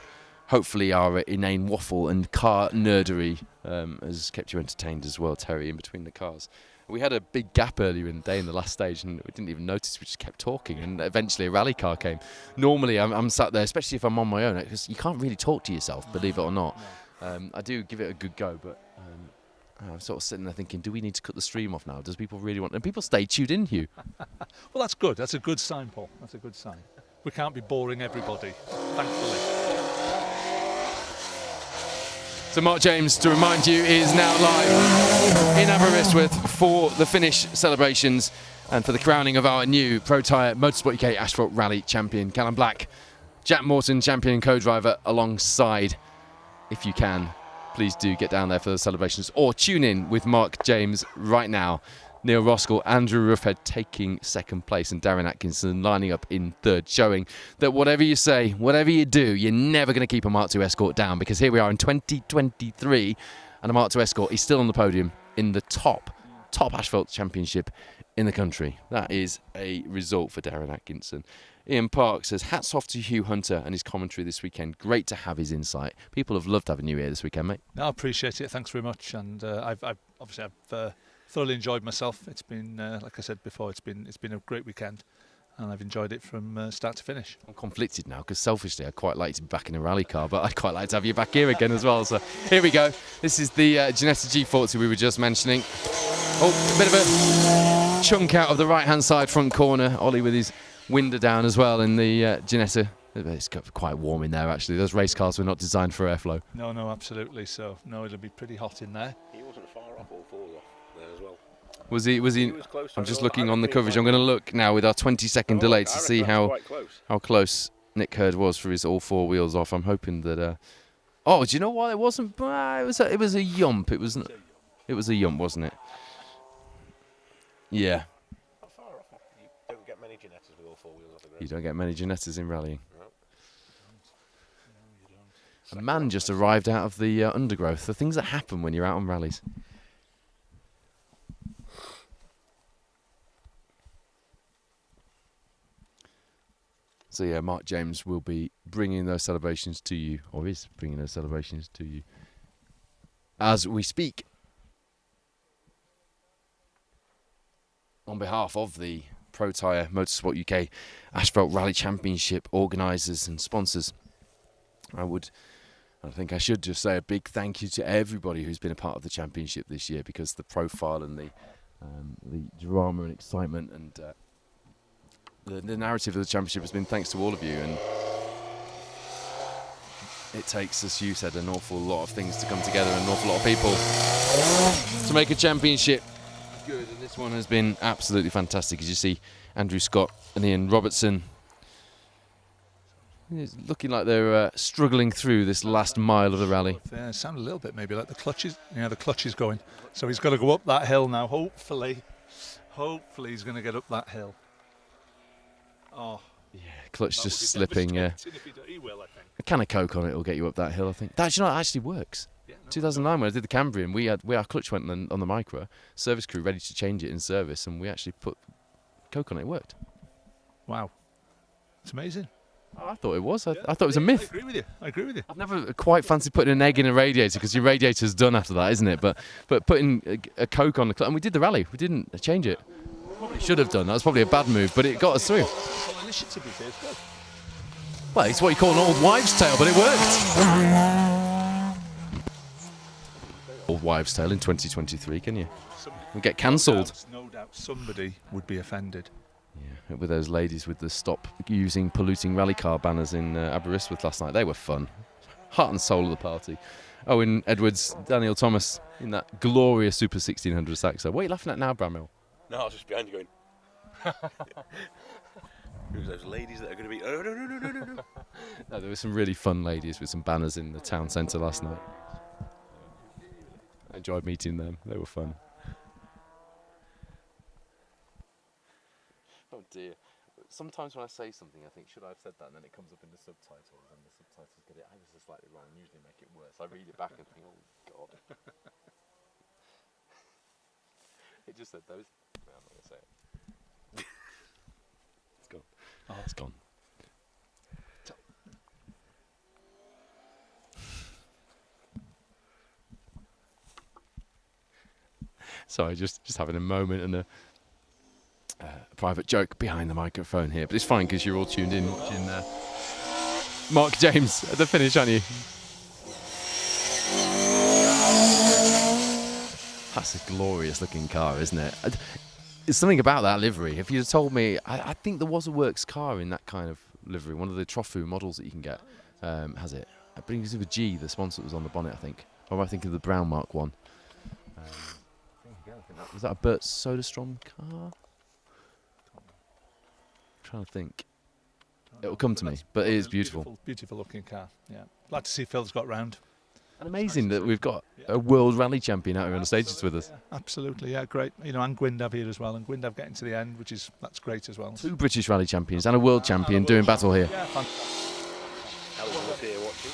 Hopefully our inane waffle and car nerdery has kept you entertained as well, Terry, in between the cars. We had a big gap earlier in the day in the last stage and we didn't even notice, we just kept talking and eventually a rally car came. Normally I'm sat there, especially if I'm on my own, because you can't really talk to yourself, believe it or not. I do give it a good go, but I'm sort of sitting there thinking, do we need to cut the stream off now? Does people really want... And people stay tuned in, Hugh. Well, that's good. That's a good sign, Paul. That's a good sign. We can't be boring everybody, thankfully. So Mark James, to remind you, is now live in Aberystwyth for the finish celebrations and for the crowning of our new Protyre Motorsport UK Asphalt Rally champion, Callum Black. Jack Morton, champion and co-driver, alongside. If you can, please do get down there for the celebrations or tune in with Mark James right now. Neil Roskell, Andrew Ruffhead taking second place and Darren Atkinson lining up in third, showing that whatever you say, whatever you do, you're never going to keep a Mark II Escort down, because here we are in 2023 and a Mark II Escort is still on the podium in the top asphalt championship in the country. That is a result for Darren Atkinson. Ian Park says, hats off to Hugh Hunter and his commentary this weekend. Great to have his insight. People have loved having you here this weekend, mate. No, I appreciate it. Thanks very much. And I've thoroughly enjoyed myself. It's been, like I said before, it's been a great weekend, and I've enjoyed it from start to finish. I'm conflicted now because selfishly I'd quite like to be back in a rally car, but I'd quite like to have you back here again as well. So here we go. This is the Ginetta G40 we were just mentioning. Oh, a bit of a chunk out of the right-hand side front corner. Ollie with his window down as well in the Ginetta. It's got quite warm in there, actually. Those race cars were not designed for airflow. No, absolutely. So, no, it'll be pretty hot in there. He wasn't far off, all four off there as well. Was he? He was close. I'm just looking on the coverage. I'm going to look now with our 20-second delay to see how close Nick Hurd was for his all four wheels off. I'm hoping that... Oh, do you know why it wasn't? It was a yump. It was a yump, wasn't it? Yeah. Not far off. You don't get many Ginettas with all four wheels off the ground. You don't get many Ginettas in rallying. No. A man just arrived out of the undergrowth. The things that happen when you're out on rallies. So yeah, Mark James will be bringing those celebrations to you, or is bringing those celebrations to you as we speak. On behalf of the Protyre Motorsport UK Asphalt Rally Championship organisers and sponsors, I think I should just say a big thank you to everybody who's been a part of the championship this year, because the profile and the drama and excitement and the narrative of the championship has been thanks to all of you, and it takes, as you said, an awful lot of things to come together, an awful lot of people to make a championship good. And this one has been absolutely fantastic. As you see, Andrew Scott and Ian Robertson, it's looking like they're struggling through this last mile of the rally. Yeah, it sounded a little bit maybe like the clutches. Yeah, the clutch is going. So he's got to go up that hill now. Hopefully he's going to get up that hill. Oh, Yeah, clutch just slipping. Yeah, he will, I think. a can of Coke on it will get you up that hill. I think. That, you know, it actually works. Yeah, no, 2009 when I did the Cambrian, our clutch went on the micro. Service crew ready to change it in service, and we actually put Coke on it. It worked. Wow, it's amazing. I thought it was. I thought it was a myth. I agree with you. I've never quite fancied putting an egg in a radiator because your radiator's done after that, isn't it? But putting a Coke on the clutch, and we did the rally. We didn't change it. Probably should have done. That was probably a bad move, but it got us through. Well, initiative is good. Well, it's what you call an old wives' tale, but it worked. Old wives' tale in 2023, can you? We'll get cancelled. No doubt somebody would be offended. Yeah, with those ladies with the stop using polluting rally car banners in Aberystwyth last night. They were fun. Heart and soul of the party. Owen Edwards, Daniel Thomas in that glorious Super 1600 Saxo. What are you laughing at now, Bramwell? No, I was just behind you going. Who's those ladies that are going to be? Oh, no. No, there were some really fun ladies with some banners in the town centre last night. I enjoyed meeting them. They were fun. Oh dear. Sometimes when I say something, I think, should I have said that? And then it comes up in the subtitles, and the subtitles get it ever so slightly wrong and usually make it worse. I read it back and think, oh God. It just said those. No, I'm not going to say it. It's gone. Oh, it's gone. Sorry, just having a moment and a private joke behind the microphone here, but it's fine because you're all tuned in watching Mark James at the finish, aren't you? That's a glorious looking car, isn't it? It's something about that livery. If you'd told me, I think there was a works car in that kind of livery, one of the Trofu models that you can get has it. I believe it was with G, the sponsor that was on the bonnet, I think. Or am I thinking of the Brown Mark one? Was that a Bert Soderstrom car? Trying to think. It will come to me, but it is beautiful. Beautiful looking car. Yeah, glad to see Phil's got round. And amazing that we've got a world rally champion out here on the stages with us. Yeah, absolutely, yeah, great. You know, and Gwyndav here as well, and Gwyndav getting to the end, that's great as well. 2 British rally champions and a world champion doing battle here. Yeah, fantastic. Elvin was here watching.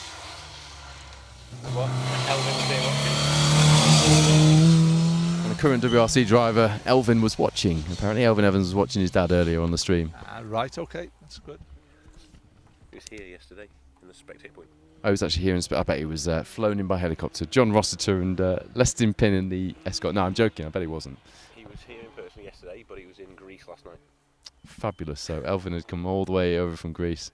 What? Elvin was here watching. And the current WRC driver, Elvin, was watching. Apparently, Elvin Evans was watching his dad earlier on the stream. Right, okay, that's good. He was here yesterday in the Spectator point. I was actually here, I bet he was flown in by helicopter. John Rossiter and Lestin Pinn in the Escort. No, I'm joking, I bet he wasn't. He was here in person yesterday, but he was in Greece last night. Fabulous. So Elvin had come all the way over from Greece.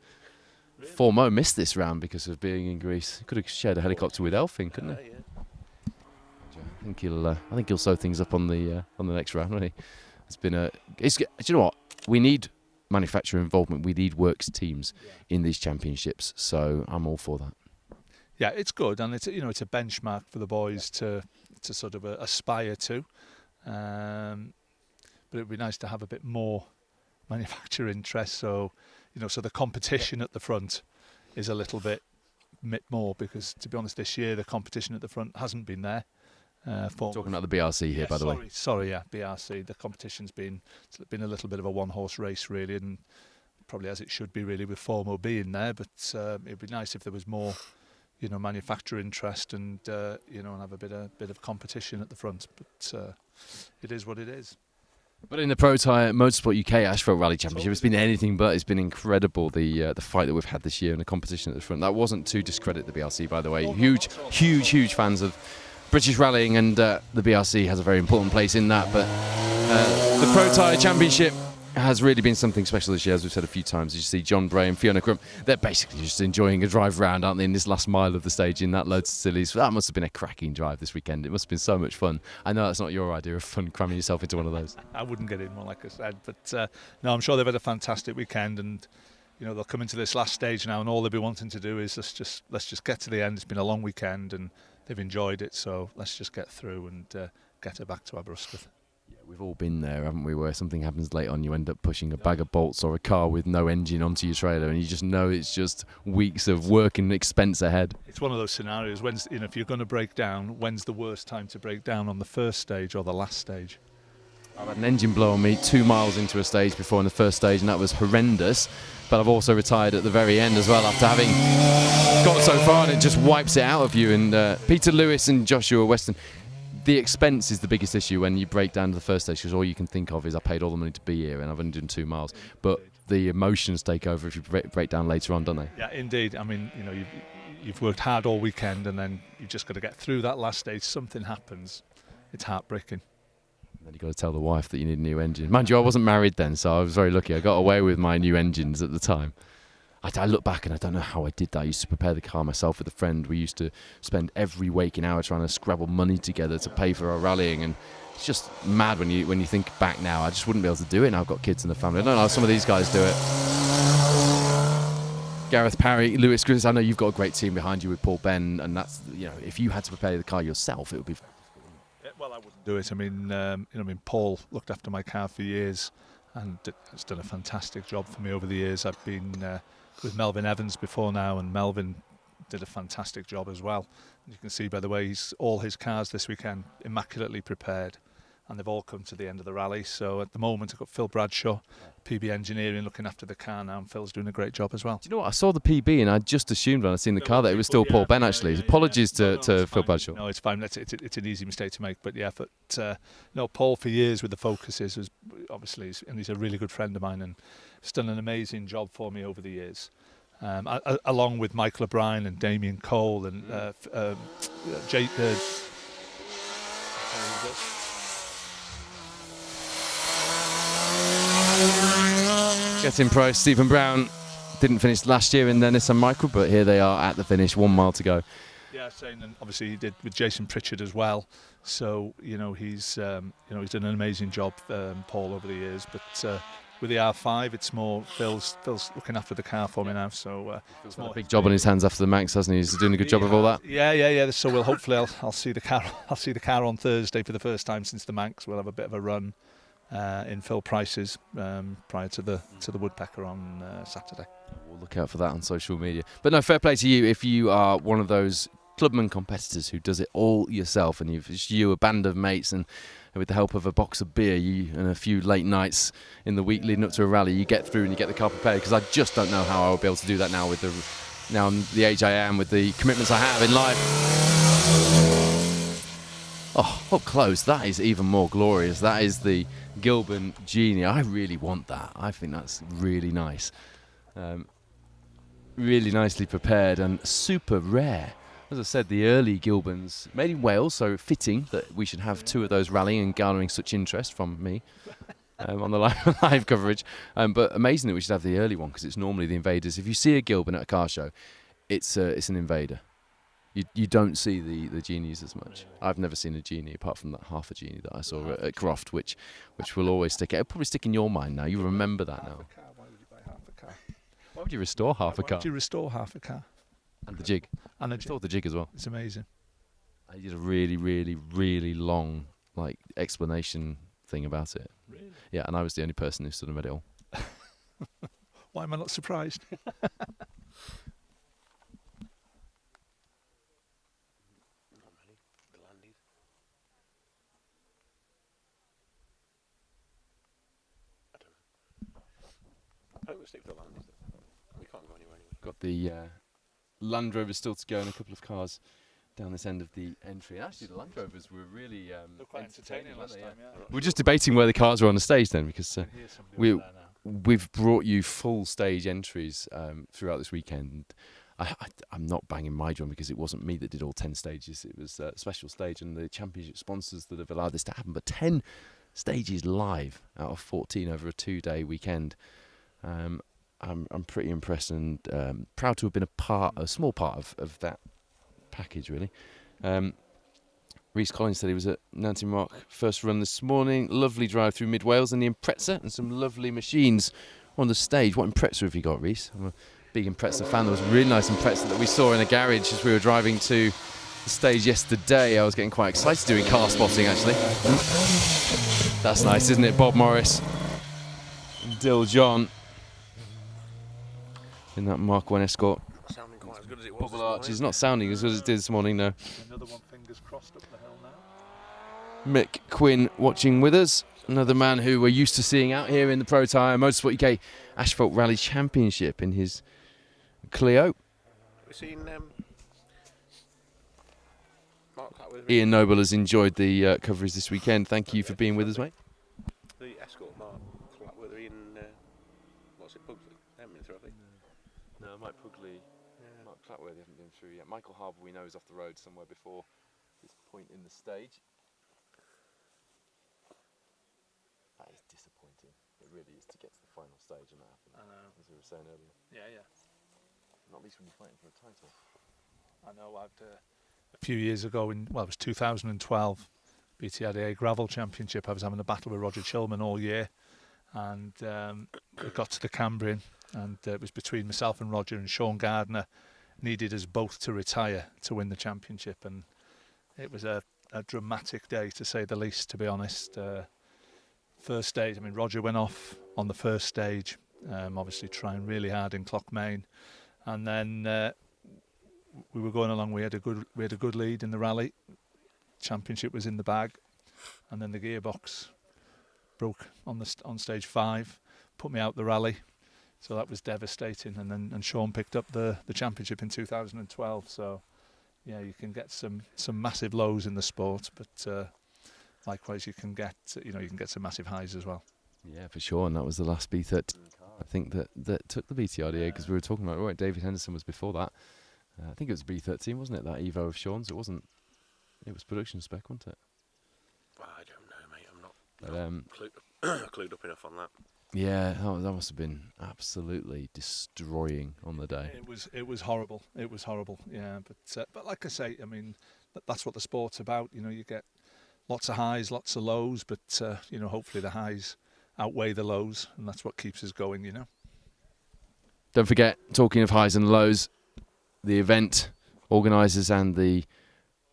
Really? Formo missed this round because of being in Greece. Could have shared a helicopter with Elfin, couldn't he? Yeah. I think he'll sew things up on the next round, won't he? It's been do you know what? We need manufacturer involvement. We need works teams in these championships. So I'm all for that. Yeah, it's good, and it's a benchmark for the boys to sort of aspire to. But it'd be nice to have a bit more manufacturer interest. So so the competition at the front is a little bit more, because to be honest, this year the competition at the front hasn't been there. Talking about the BRC here, by the way. Sorry, yeah, BRC. The competition's been a little bit of a one-horse race, really, and probably as it should be, really, with Formo being there. But it'd be nice if there was more, manufacturer interest and and have a bit of competition at the front. But it is what it is. But in the Protyre Motorsport UK Asphalt Rally Championship, it's been anything but. It's been incredible, the fight that we've had this year and the competition at the front. That wasn't to discredit the BRC, by the way. Huge fans of British rallying, and the BRC has a very important place in that. But the Protyre Championship has really been something special this year, as we've said a few times. You see John Bray and Fiona Crump, they're basically just enjoying a drive round, aren't they, in this last mile of the stage in that Lotus Sillies. That must have been a cracking drive this weekend. It must have been so much fun. I know that's not your idea of fun, cramming yourself into one of those. I wouldn't get in one, like I said, but no, I'm sure they've had a fantastic weekend, and they'll come into this last stage now, and all they'll be wanting to do is let's just get to the end. It's been a long weekend, and they've enjoyed it, so let's just get through and get her back to Aberystwyth. Yeah, we've all been there, haven't we, where something happens late on, you end up pushing a bag of bolts or a car with no engine onto your trailer, and you just know it's just weeks of work and expense ahead. It's one of those scenarios, if you're going to break down, when's the worst time to break down, on the first stage or the last stage? I've had an engine blow on me 2 miles into a stage before in the first stage, and that was horrendous. But I've also retired at the very end as well after having got so far, and it just wipes it out of you. And Peter Lewis and Joshua Weston, the expense is the biggest issue when you break down to the first stage, because all you can think of is I paid all the money to be here and I've only done 2 miles. But the emotions take over if you break down later on, don't they? Yeah, indeed. I mean, you've worked hard all weekend, and then you've just got to get through that last stage. Something happens. It's heartbreaking. Then you've got to tell the wife that you need a new engine. Mind you, I wasn't married then, so I was very lucky. I got away with my new engines at the time. I look back and I don't know how I did that. I used to prepare the car myself with a friend. We used to spend every waking hour trying to scrabble money together to pay for our rallying, and it's just mad when you think back now. I just wouldn't be able to do it now. I've got kids and a family. I don't know how some of these guys do it. Gareth Parry, Lewis Gris, I know you've got a great team behind you with Paul Ben, and that's, if you had to prepare the car yourself, it would be... Well, I wouldn't do it. I mean, Paul looked after my car for years, and has done a fantastic job for me over the years. I've been with Melvin Evans before now, and Melvin did a fantastic job as well. You can see by the way all his cars this weekend immaculately prepared, and they've all come to the end of the rally. So at the moment I've got Phil Bradshaw, PB Engineering, looking after the car now, and Phil's doing a great job as well. Do you know what? I saw the PB and I just assumed when I'd seen the car that it was still Paul Ben, actually. Apologies to Phil Bradshaw. No, it's fine. It's an easy mistake to make. But yeah, Paul for years with the Focuses was obviously, and he's a really good friend of mine, and has done an amazing job for me over the years. Along with Michael O'Brien and Damien Cole and Jake. Getting price. Stephen Brown didn't finish last year in the Nissan Micra, but here they are at the finish, 1 mile to go. Yeah, and obviously he did with Jason Pritchard as well. So he's done an amazing job, Paul, over the years. But with the R5, it's more Phil's looking after the car for me now. So it's more a big job on his hands after the Manx, hasn't he? He's doing a good job of all that. Yeah. So we'll hopefully I'll see the car. I'll see the car on Thursday for the first time since the Manx. We'll have a bit of a run in Phil Price's prior to the Woodpecker on Saturday. We'll look out for that on social media. But no, fair play to you if you are one of those clubman competitors who does it all yourself, and it's you, a band of mates, and with the help of a box of beer and a few late nights in the week leading up to a rally, you get through and you get the car prepared. Because I just don't know how I will be able to do that now I'm the age I am, with the commitments I have in life. Oh, up close, that is even more glorious. That is the Gilban Genie. I really want that. I think that's really nice. Really nicely prepared and super rare. As I said, the early Gilbans, made in Wales, so fitting that we should have 2 of those rallying and garnering such interest from me on the live coverage. But amazing that we should have the early one, because it's normally the Invaders. If you see a Gilban at a car show, it's an Invader. You don't see the Genies as much. I've never seen a Genie apart from that half a Genie that I saw at Croft, which will always stick. It'll probably stick in your mind now. You remember that now. Why would you buy half a car? Why would you restore half a car? Why would you restore half a car? And the jig. And the jig as well. It's amazing. I did a really, really, really long explanation thing about it. Really? Yeah, and I was the only person who stood and read it all. Why am I not surprised? I think we'll stick to the Landys. We can't go anywhere anyway. Got the Land Rovers still to go, and a couple of cars down this end of the entry. And actually, the Land Rovers were really quite entertaining last time. Yeah. We're just debating where the cars were on the stage then, because we've brought you full stage entries throughout this weekend. I'm not banging my drum, because it wasn't me that did all 10 stages. It was a special stage and the championship sponsors that have allowed this to happen. But 10 stages live out of 14 over a 2-day weekend. I'm pretty impressed and proud to have been a small part of that package, really. Rhys Collins said he was at Nancy Mark first run this morning. Lovely drive through mid Wales and the Impreza, and some lovely machines on the stage. What Impreza have you got, Reese? I'm a big Impreza fan. There was a really nice Impreza that we saw in a garage as we were driving to the stage yesterday. I was getting quite excited doing car spotting, actually. That's nice, isn't it? Bob Morris, Dill John in that Mark 1 Escort. Not sounding quite as good as it was. Bubble Arch is not sounding as good as it did this morning, no. Another one, fingers crossed up the hill now. Mick Quinn watching with us. Another man who we're used to seeing out here in the Protyre Motorsport UK Asphalt Rally Championship in his Clio. We've seen Mark Clatworth. Ian Noble has enjoyed the coverage this weekend. Thank you for being with us, mate. The Escort Mark Clatworth in what's it, Pugsley? They haven't been through, have they? No, Mike Pugley, Mark Clatworth haven't been through yet. Michael Harbour we know is off the road somewhere before this point in the stage. That is disappointing. It really is to get to the final stage and that happen. I know. As we were saying earlier. Yeah. Not least when you're fighting for a title. I know. A few years ago, it was 2012, BTRDA Gravel Championship. I was having a battle with Roger Chilman all year, and we got to the Cambrian, and it was between myself and Roger, and Sean Gardner needed us both to retire to win the championship, and it was a dramatic day, to say the least, to be honest. First stage, Roger went off on the first stage, obviously trying really hard in Clockmain, and then we were going along. We had a good lead in the rally. Championship was in the bag, and then the gearbox broke on stage 5, put me out the rally, so that was devastating. And Sean picked up the championship in 2012. So yeah, you can get some massive lows in the sport, but likewise, you can get some massive highs as well. Yeah, for sure. And that was the last B13 car, I think, that took the BTRDA, because we were talking about, right, David Henderson was before that. I think it was B13, wasn't it? That Evo of Sean's. It wasn't. It was production spec, wasn't it? I don't know, mate. I'm not clued up enough on that. Yeah, that must have been absolutely destroying on the day. It was horrible. It was horrible. Yeah, but like I say, that's what the sport's about. You get lots of highs, lots of lows, but hopefully the highs outweigh the lows, and that's what keeps us going. Don't forget, talking of highs and lows, the event organisers and the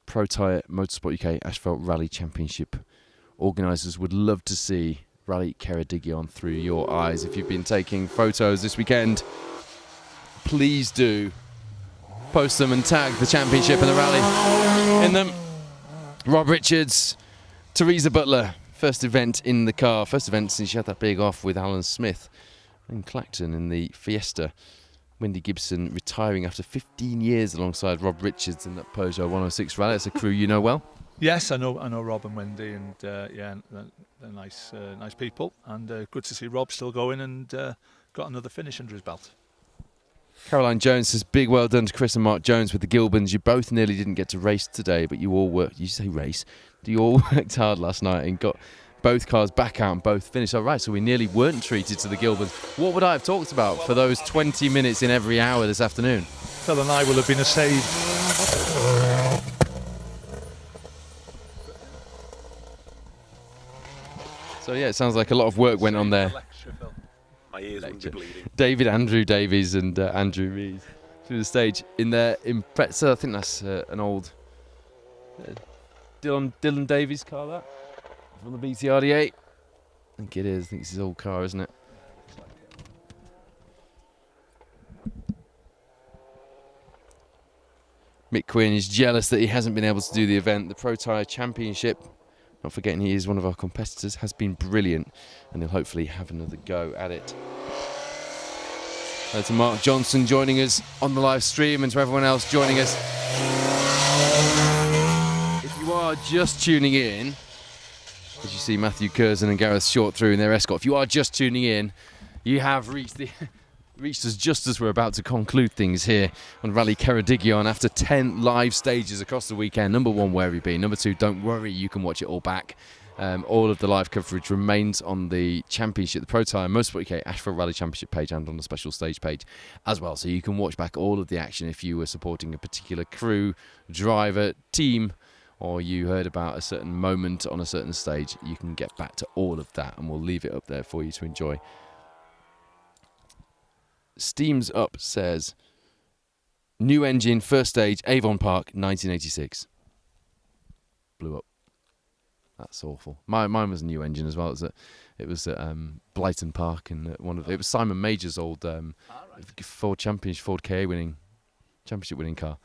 Protyre Motorsport UK Asphalt Rally Championship organisers would love to see Rally Ceredigion through your eyes. If you've been taking photos this weekend, please do post them and tag the championship and the rally in them. Rob Richards, Teresa Butler, first event in the car, first event since she had that big off with Alan Smith in Clacton in the Fiesta. Wendy Gibson retiring after 15 years alongside Rob Richards in that Peugeot 106 rally. It's a crew you know well. Yes, I know Rob and Wendy, and they're nice people, and good to see Rob still going and got another finish under his belt. Caroline Jones says, big well done to Chris and Mark Jones with the Gilbans. You both nearly didn't get to race today, but you all worked. You say race? You all worked hard last night and got both cars back out and both finished. All right, so we nearly weren't treated to the Gilbans. What would I have talked about for those 20 minutes in every hour this afternoon? Phil and I will have been a save. So yeah, it sounds like a lot of work went on there. My ears wouldn't be bleeding. David Andrew Davies and Andrew Rees through the stage in their Impreza. I think that's an old Dylan Davies car, that from the BTRDA. I think it is. I think it's his old car, isn't it? Mick Quinn is jealous that he hasn't been able to do the event. The Protyre Championship, not forgetting he is one of our competitors, has been brilliant, and he'll hopefully have another go at it. To Mark Johnson joining us on the live stream, and to everyone else joining us. If you are just tuning in, as you see Matthew Curzon and Gareth Short through in their Escort, if you are just tuning in, you have reached us just as we're about to conclude things here on Rally Ceredigion after 10 live stages across the weekend. Number 1, where have you been? Number 2, don't worry, you can watch it all back. All of the live coverage remains on the championship, the Protyre Motorsport UK Asphalt Rally Championship page, and on the special stage page as well. So you can watch back all of the action if you were supporting a particular crew, driver, team, or you heard about a certain moment on a certain stage. You can get back to all of that, and we'll leave it up there for you to enjoy. Steams Up says, new engine, first stage, Avon Park, 1986. Blew up. That's awful. Mine was a new engine as well. It was at Blyton Park, and it was Simon Major's old Ford KA championship winning car,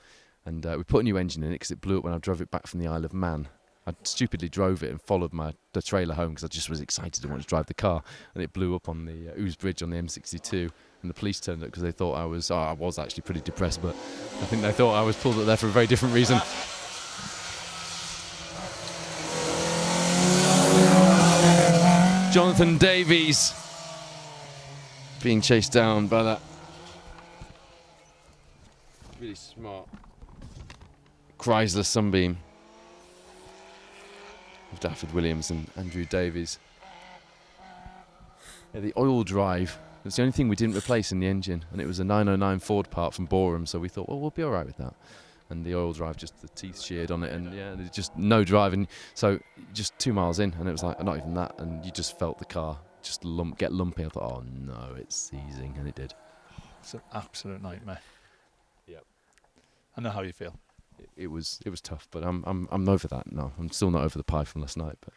and we put a new engine in it because it blew up when I drove it back from the Isle of Man. I stupidly drove it and followed the trailer home because I just was excited and wanted to drive the car, and it blew up on the Ouse Bridge on the M62, and the police turned up because they thought I was actually pretty depressed, but I think they thought I was pulled up there for a very different reason. Jonathan Davies being chased down by that really smart Chrysler Sunbeam of Dafford Williams and Andrew Davies. Yeah, the oil drive was the only thing we didn't replace in the engine, and it was a 909 Ford part from Boreham, so we thought, well, we'll be all right with that. And the oil drive, just the teeth sheared on it, and yeah, there's just no driving. So just 2 miles in, and it was like, not even that, and you just felt the car just get lumpy. I thought, oh no, it's seizing, and it did. It's an absolute nightmare. Yep. I know how you feel. It was tough, but I'm over that. No, I'm still not over the pie from last night. But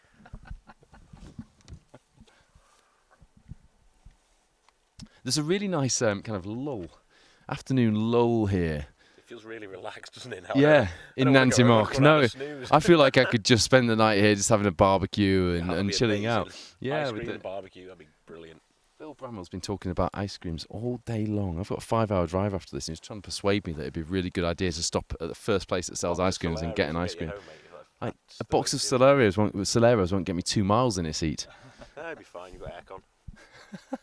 there's a really nice kind of afternoon lull here. It feels really relaxed, doesn't it? Yeah, in Nancy Mock. No, I feel like I could just spend the night here just having a barbecue and chilling out. Yeah, ice cream and barbecue, that'd be brilliant. Phil Bramwell's been talking about ice creams all day long. I've got a 5-hour drive after this, and he's trying to persuade me that it'd be a really good idea to stop at the first place that sells ice creams and get an ice cream. A box of Soleros won't get me 2 miles in its heat. That'd be fine. You've got aircon.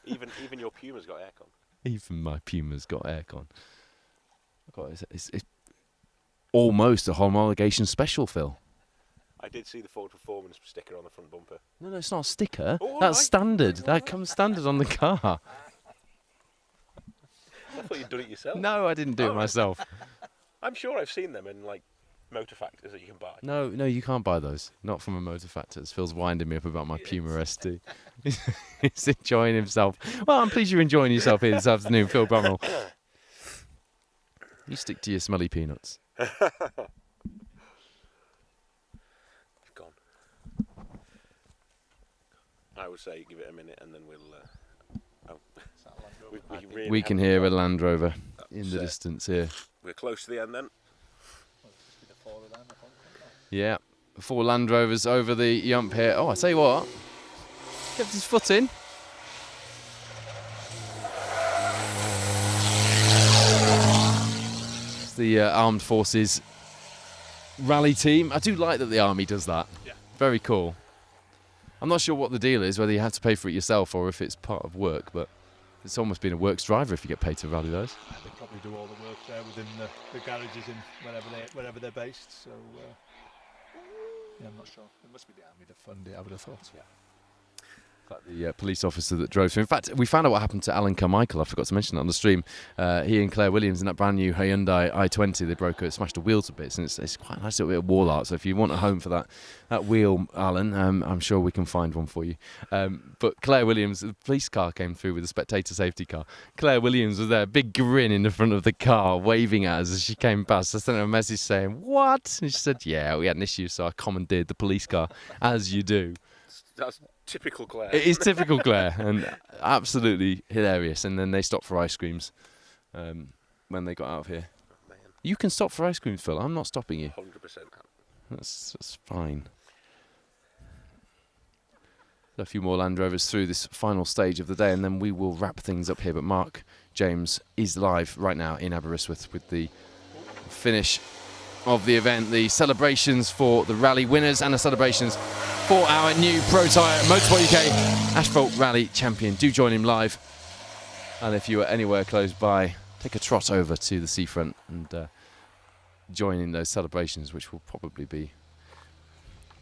even your Puma's got aircon. Even my Puma's got aircon. It's almost a homologation special, Phil. I did see the Ford Performance sticker on the front bumper. No, it's not a sticker. Oh, that's right. standard. That comes standard on the car. I thought you'd done it yourself. No, I didn't do it myself. I'm sure I've seen them in like motor factors that you can buy. No, you can't buy those. Not from a motor factors. Phil's winding me up about my Puma ST. He's enjoying himself. Well, I'm pleased you're enjoying yourself here this afternoon, Phil Bramwell. You stick to your smelly peanuts. Gone. I would say give it a minute and then we'll. We can hear a Land Rover in the distance here. We're close to the end then. Yeah, 4 Land Rovers over the yump here. Oh, I tell you what, kept his foot in. It's the Armed Forces rally team. I do like that the Army does that. Yeah. Very cool. I'm not sure what the deal is, whether you have to pay for it yourself or if it's part of work, but it's almost been a works driver if you get paid to rally those. They probably do all the work there within the garages in wherever they're based. So yeah, I'm not sure. It must be the Army that fund it, I would have thought. Yeah. The police officer that drove through. In fact, we found out what happened to Alan Carmichael. I forgot to mention that on the stream. He and Claire Williams in that brand new Hyundai i20, they smashed the wheel to bits, and it's quite a nice little bit of wall art. So if you want a home for that wheel, Alan, I'm sure we can find one for you. But Claire Williams, the police car came through with a Spectator safety car. Claire Williams was there, big grin in the front of the car, waving at us as she came past. I sent her a message saying, "What?" And she said, "Yeah, we had an issue, so I commandeered the police car," as you do. That's typical Claire. It is typical Claire, and absolutely hilarious. And then they stopped for ice creams when they got out of here. Oh, man. You can stop for ice creams, Phil. I'm not stopping you. 100%. That's fine. A few more Land Rovers through this final stage of the day, and then we will wrap things up here. But Mark James is live right now in Aberystwyth with the finish of the event, the celebrations for the rally winners and the celebrations for our new Protyre Motorsport UK Asphalt Rally champion. Do join him live, and if you are anywhere close by, take a trot over to the seafront and join in those celebrations, which will probably be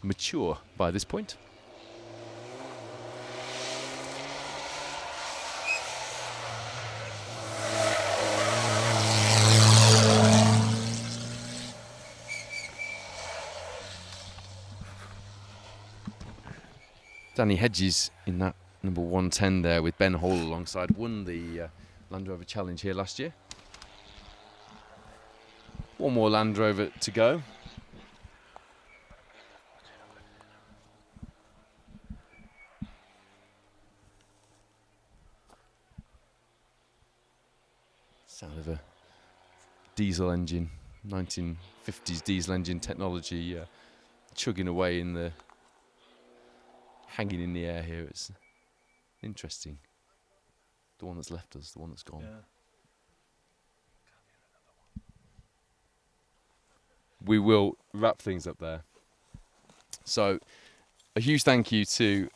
mature by this point. Danny Hedges in that number 110 there with Ben Hall alongside, won the Land Rover Challenge here last year. One more Land Rover to go. Sound of a diesel engine, 1950s diesel engine technology, chugging away in the, hanging in the air here. It's interesting. The one that's left us, the one that's gone. Yeah. We will wrap things up there. So, a huge thank you to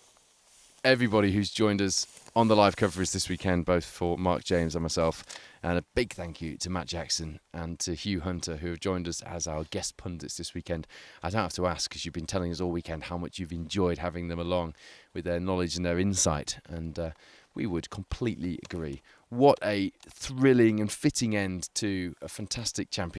everybody who's joined us on the live coverage this weekend, both for Mark James and myself. And a big thank you to Matt Jackson and to Hugh Hunter, who have joined us as our guest pundits this weekend. I don't have to ask, because you've been telling us all weekend how much you've enjoyed having them along with their knowledge and their insight. And we would completely agree. What a thrilling and fitting end to a fantastic championship.